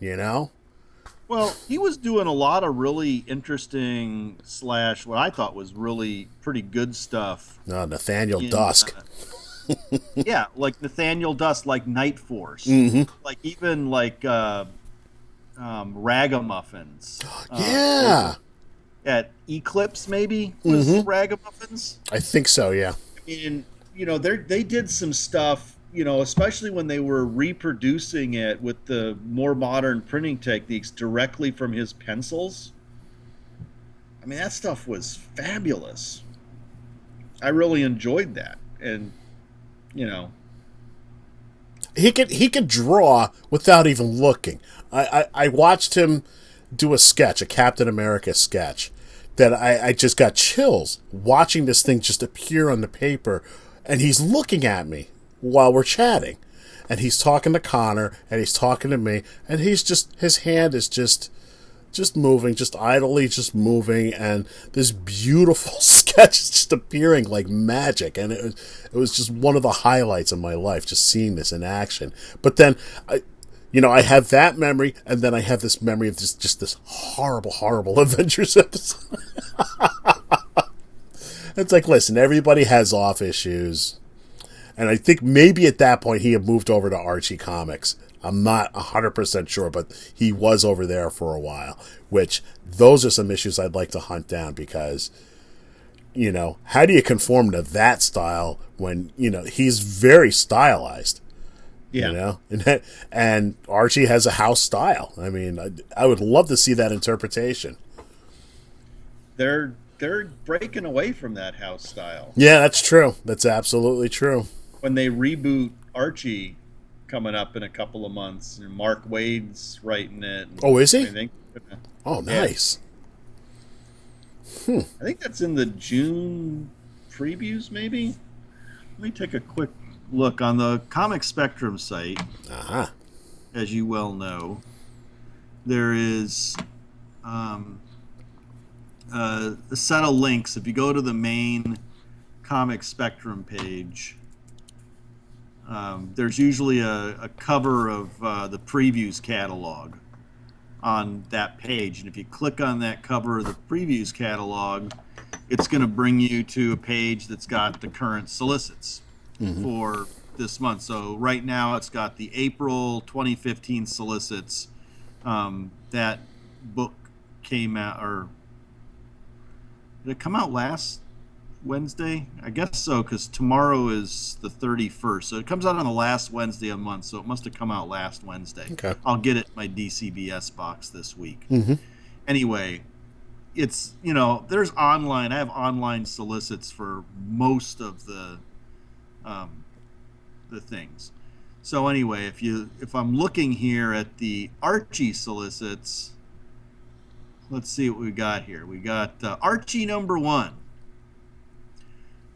Well, he was doing a lot of really interesting / what I thought was really pretty good stuff. Nathaniel Dusk. Yeah, like Nathaniel Dusk, like Night Force, like even like Ragamuffins. Yeah, at Eclipse maybe was Ragamuffins. I think so. Yeah. I mean, they did some stuff. Especially when they were reproducing it with the more modern printing techniques directly from his pencils. I mean, that stuff was fabulous. I really enjoyed that, and he could draw without even looking. I watched him do a sketch, a Captain America sketch, that I just got chills watching this thing just appear on the paper, and he's looking at me while we're chatting, and he's talking to Connor, and he's talking to me, and his hand is just moving, just idly just moving, and this beautiful sketch is just appearing like magic, and it was just one of the highlights of my life, just seeing this in action. But then I have that memory, and then I have this memory of just this horrible Avengers episode. It's like, listen, everybody has off issues. And I think maybe at that point he had moved over to Archie Comics. I'm not 100% sure, but he was over there for a while, which those are some issues I'd like to hunt down because, how do you conform to that style when, he's very stylized? Yeah. And Archie has a house style. I mean, I would love to see that interpretation. They're breaking away from that house style. Yeah, that's true. That's absolutely true. When they reboot Archie coming up in a couple of months, and Mark Wade's writing it. Oh, is he? I think. Oh, nice. I think that's in the June previews, maybe. Let me take a quick look on the Comic Spectrum site. As you well know, there is a set of links. If you go to the main Comic Spectrum page, there's usually a cover of the previews catalog on that page. And if you click on that cover of the previews catalog, it's going to bring you to a page that's got the current solicits for this month. So right now it's got the April 2015 solicits. That book came out, or did it come out last Wednesday? I guess so, because tomorrow is the 31st. So it comes out on the last Wednesday of the month, so it must have come out last Wednesday. Okay. I'll get it in my DCBS box this week. Anyway, it's, there's online, I have online solicits for most of the things. So anyway, if I'm looking here at the Archie solicits, let's see what we got here. We got Archie #1.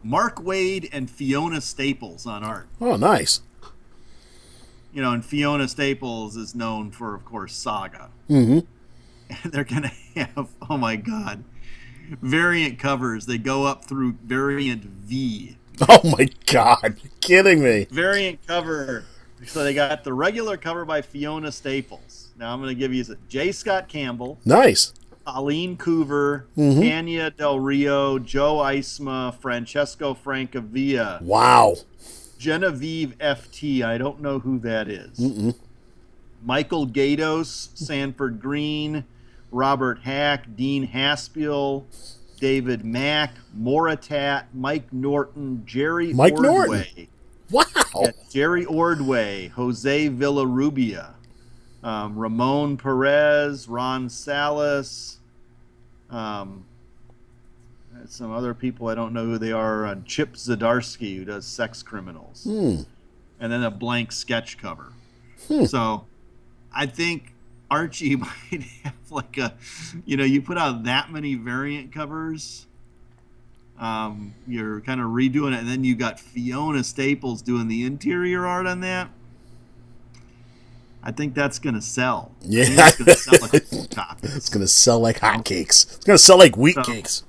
Mark Waid and Fiona Staples on art. Oh, nice. You know, and Fiona Staples is known for, of course, Saga. Mm-hmm. And they're going to have, oh my God, variant covers. They go up through variant V. Oh my God, you're kidding me. Variant cover. So they got the regular cover by Fiona Staples. Now I'm going to give you J. Scott Campbell. Nice. Aline Coover, Mm-hmm. Tanya Del Rio, Joe Eisma, Francesco Francavilla. Wow. Genevieve FT, I don't know who that is. Mm-mm. Michael Gatos, Sanford Green, Robert Hack, Dean Haspiel, David Mack, Moritat, Mike Norton, Jerry Mike Ordway. Norton. Wow. Yeah, Jerry Ordway, Jose Villarubia, Ramon Perez, Ron Salas, some other people I don't know who they are. Chip Zdarsky, who does Sex Criminals, and then a blank sketch cover. So I think Archie might have like a, you put out that many variant covers. You're kind of redoing it, and then you got Fiona Staples doing the interior art on that. I think that's going to sell. Yeah. It's going to sell like copies. It's going to sell like hotcakes. It's going to sell like wheat cakes.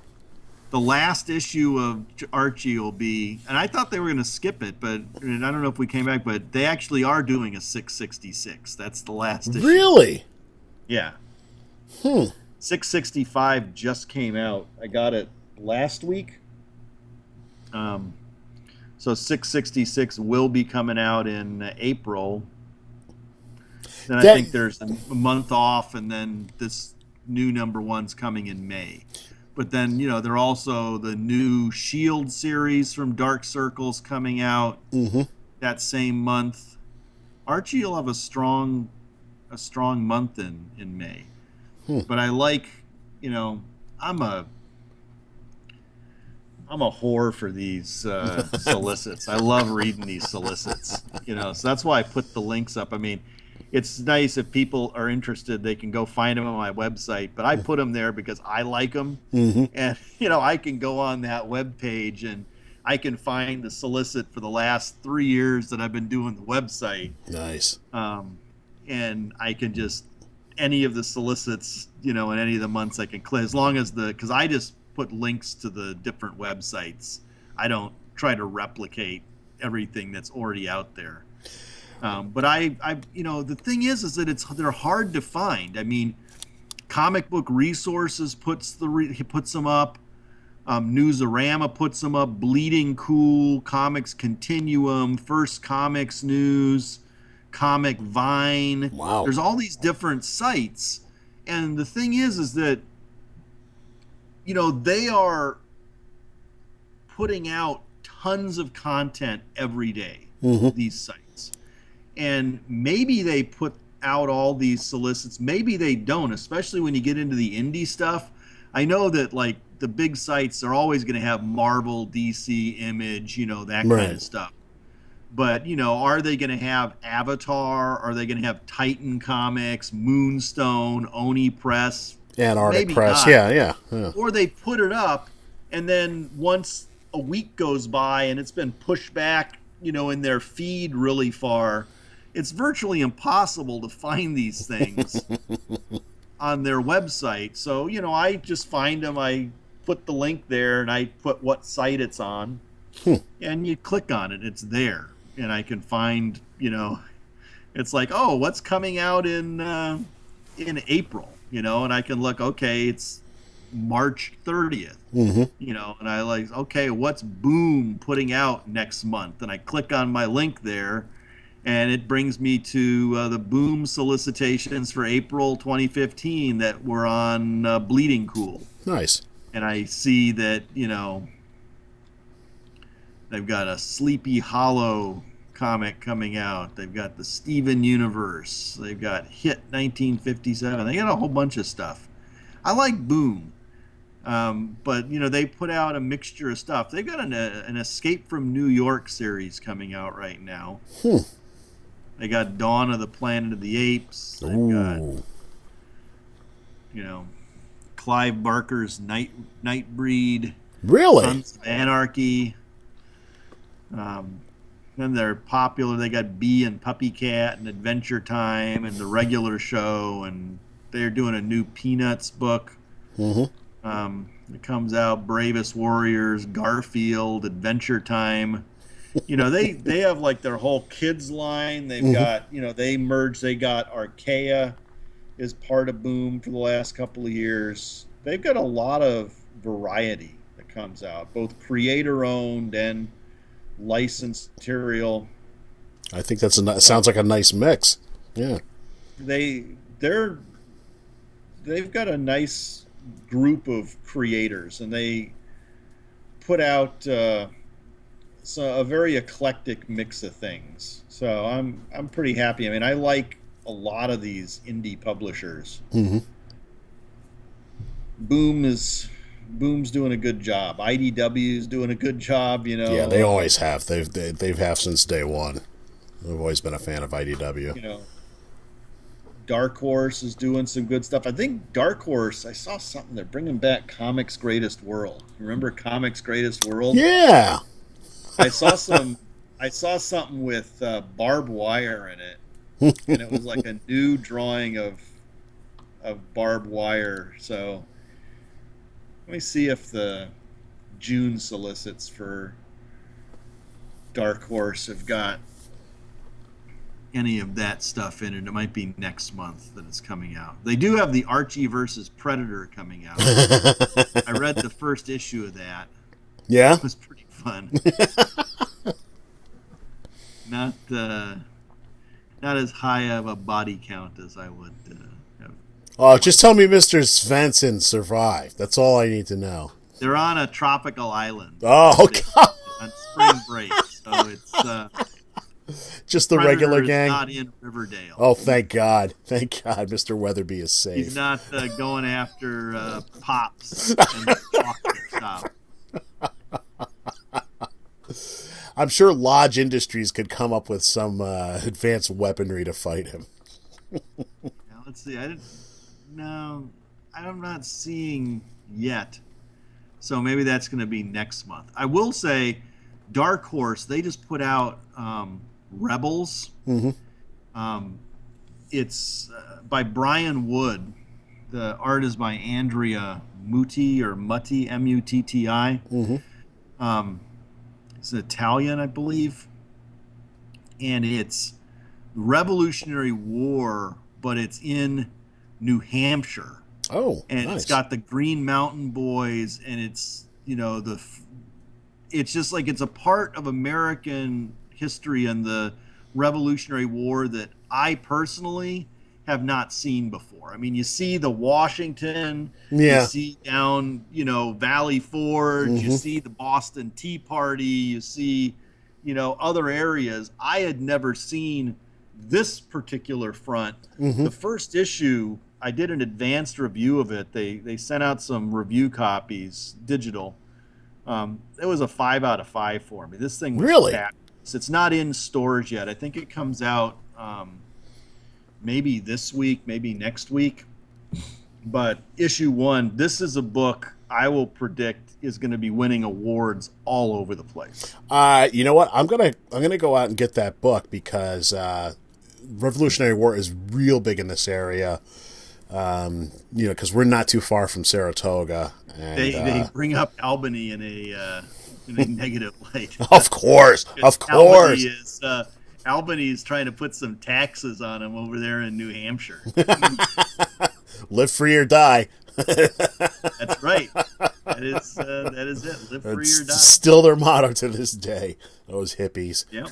The last issue of Archie will be, and I thought they were going to skip it, but and I don't know if we came back, but they actually are doing a 666. That's the last issue. Really? Yeah. 665 just came out. I got it last week. So 666 will be coming out in April. Then I think there's a month off, and then this new #1's coming in May. But then, they're also the new Shield series from Dark Circles coming out that same month. Archie will have a strong month in May. But I like, I'm a whore for these solicits. I love reading these solicits, so that's why I put the links up. I mean, it's nice if people are interested, they can go find them on my website, but I put them there because I like them. And, I can go on that web page and I can find the solicit for the last 3 years that I've been doing the website. Nice. And I can just, any of the solicits, in any of the months I can click, as long as because I just put links to the different websites. I don't try to replicate everything that's already out there. But I the thing is that they're hard to find. I mean, Comic Book Resources puts them up. Newsarama puts them up. Bleeding Cool, Comics Continuum, First Comics News, Comic Vine. Wow. There's all these different sites, and the thing is that they are putting out tons of content every day. These sites. And maybe they put out all these solicits. Maybe they don't, especially when you get into the indie stuff. I know that, like, the big sites are always going to have Marvel, DC, Image, that kind of stuff. But, are they going to have Avatar? Are they going to have Titan Comics, Moonstone, Oni Press? Antarctic Maybe Press, not. yeah. Or they put it up, and then once a week goes by and it's been pushed back, in their feed really far, it's virtually impossible to find these things on their website. So, I just find them, I put the link there, and I put what site it's on, and you click on it, it's there. And I can find, it's like, oh, what's coming out in April, and I can look, okay, it's March 30th, and I like, okay, what's Boom putting out next month? And I click on my link there, and it brings me to the Boom solicitations for April 2015 that were on Bleeding Cool. Nice. And I see that, they've got a Sleepy Hollow comic coming out. They've got the Steven Universe. They've got Hit 1957. They got a whole bunch of stuff. I like Boom. But, they put out a mixture of stuff. They've got an Escape from New York series coming out right now. They got Dawn of the Planet of the Apes. They've got, Clive Barker's Nightbreed. Really? Sons of Anarchy. Then they're popular. They got Bee and Puppy Cat and Adventure Time and The Regular Show, and they're doing a new Peanuts book. It comes out, Bravest Warriors, Garfield, Adventure Time. You know, they have like their whole kids line. They've got, you know, they got Archaea is part of Boom for the last couple of years. They've got a lot of variety that comes out, both creator-owned and licensed material. I think sounds like a nice mix. Yeah. They've got a nice group of creators, and they put out a very eclectic mix of things. So I'm pretty happy. I mean, I like a lot of these indie publishers. Boom's doing a good job. IDW is doing a good job. You know. Yeah, they always have. They've have since day one. I've always been a fan of IDW. You know, Dark Horse is doing some good stuff. I think Dark Horse, I saw something. They're bringing back Comics Greatest World. Remember Comics Greatest World? Yeah. I saw something with barbed wire in it, and it was like a new drawing of barbed wire. So let me see if the June solicits for Dark Horse have got any of that stuff in it. It might be next month that it's coming out. They do have the Archie versus Predator coming out. I read the first issue of that. Yeah? It was pretty fun. Not as high of a body count as I would have. Oh, just tell me Mr. Svensson survived. That's all I need to know. They're on a tropical island. Oh, God. On spring break. So it's just the Predator regular is gang? not in Riverdale. Oh, thank God. Thank God Mr. Weatherby is safe. He's not going after Pops and the chocolate shop. I'm sure Lodge Industries could come up with some advanced weaponry to fight him. Now, let's see. I'm not seeing yet. So maybe that's going to be next month. I will say, Dark Horse, they just put out Rebels. It's by Brian Wood. The art is by Andrea Mutti, or Mutti, M-U-T-T-I. It's Italian, I believe. And it's Revolutionary War, but it's in New Hampshire. Oh, and nice. It's got the Green Mountain Boys, and it's, you know, it's just like it's a part of American history and the Revolutionary War that I personally have not seen before. I mean, you see the Washington, you see down, you know, Valley Forge, you see the Boston Tea Party, you see, you know, other areas. I had never seen this particular front. The first issue, I did an advanced review of it. They sent out some review copies, digital. It was a 5 out of 5 for me. This thing was fabulous. It's not in stores yet. I think it comes out maybe this week, maybe next week. But issue 1, this is a book I will predict is going to be winning awards all over the place. You know what? I'm gonna go out and get that book because Revolutionary War is real big in this area. You know, because we're not too far from Saratoga. And, they bring up Albany in a negative light. Of course. Albany is trying to put some taxes on them over there in New Hampshire. Live free or die. That's right. That is it. Live free or die. Still their motto to this day. Those hippies. Yep.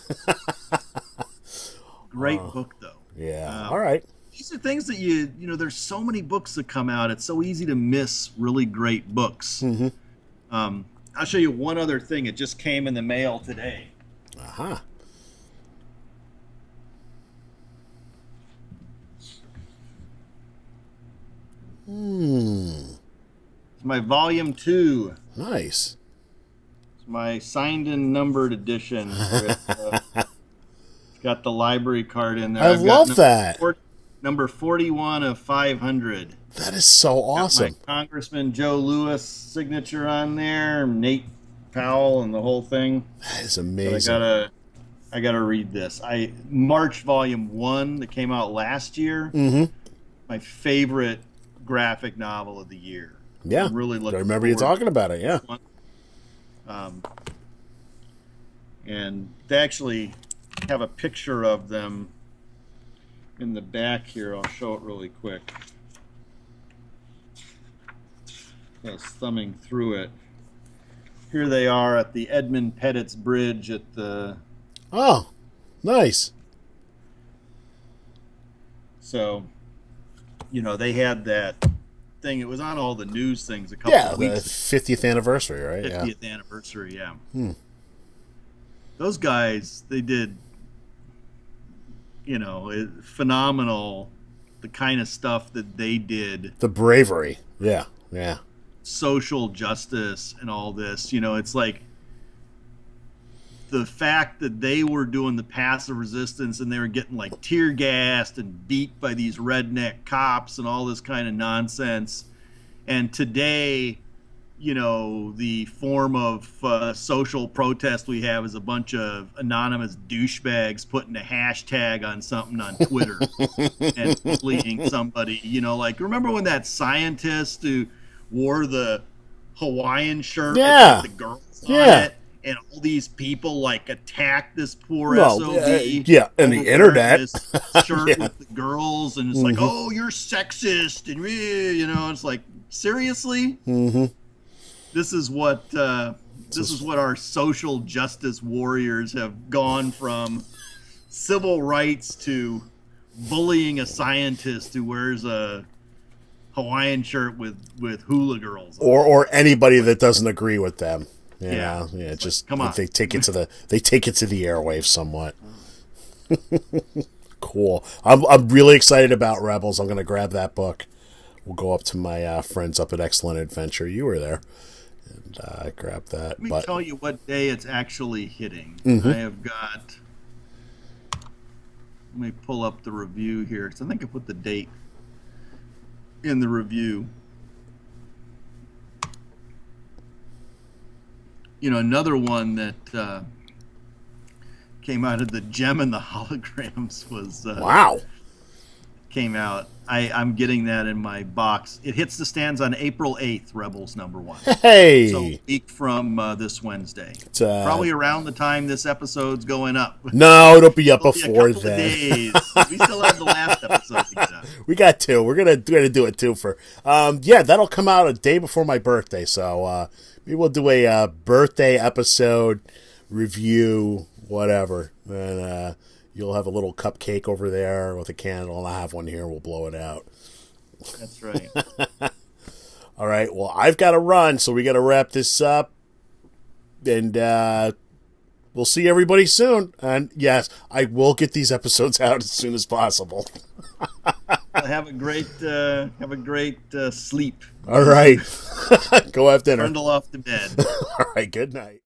Great book, though. Yeah. All right. These are things that you know, there's so many books that come out. It's so easy to miss really great books. I'll show you one other thing. It just came in the mail today. It's my volume 2. Nice. It's my signed and numbered edition. It's got the library card in there. I love that. number 41 of 500. That is so awesome. Got my Congressman Joe Lewis signature on there, Nate Powell, and the whole thing. That is amazing. But I gotta read this. March Volume 1 that came out last year. Mm-hmm. My favorite graphic novel of the year. Yeah, I'm really looking. I remember you talking about it. Yeah. And they actually have a picture of them in the back here. I'll show it really quick. I was thumbing through it. Here they are at the Edmund Pettit's Bridge at the... Oh, nice. So, they had that thing. It was on all the news things a couple of weeks ago. 50th anniversary, right? 50th anniversary, yeah. Those guys, they did, phenomenal, the kind of stuff that they did. The bravery. Yeah. Social justice and all this. It's like the fact that they were doing the passive resistance and they were getting like tear gassed and beat by these redneck cops and all this kind of nonsense. And today, the form of social protest we have is a bunch of anonymous douchebags putting a hashtag on something on Twitter and bullying somebody. Remember when that scientist who wore the Hawaiian shirt with the girls on it, and all these people attacked this poor SOB? And the internet this shirt with the girls, and it's like, oh, you're sexist, and it's like, seriously? Mm-hmm. This is what our social justice warriors have gone from civil rights to bullying a scientist who wears a Hawaiian shirt with hula girls on. or anybody that doesn't agree with them. Just come on. They take it to the airwaves somewhat. Cool. I'm really excited about Rebels. I'm going to grab that book. We'll go up to my friends up at Excellent Adventure. You were there. And grab that. Let me tell you what day it's actually hitting. Mm-hmm. I have got... Let me pull up the review here, because I think I put the date in the review. Another one that came out of the Gem and the Holograms was... wow. Came out. I'm getting that in my box. It hits the stands on April 8th, Rebels #1. Hey! So a week from this Wednesday. Probably around the time this episode's going up. No, it'll be up It'll before be a couple then. of days. We still have the last episode to get up. We got two. We're gonna do it too for that'll come out a day before my birthday, so maybe we'll do a birthday episode review, whatever. And you'll have a little cupcake over there with a candle, and I'll have one here. We'll blow it out. That's right. All right. Well, I've got to run, so we got to wrap this up. And we'll see everybody soon. And yes, I will get these episodes out as soon as possible. Have a great sleep. All right. Go have dinner. Trundle off to bed. All right. Good night.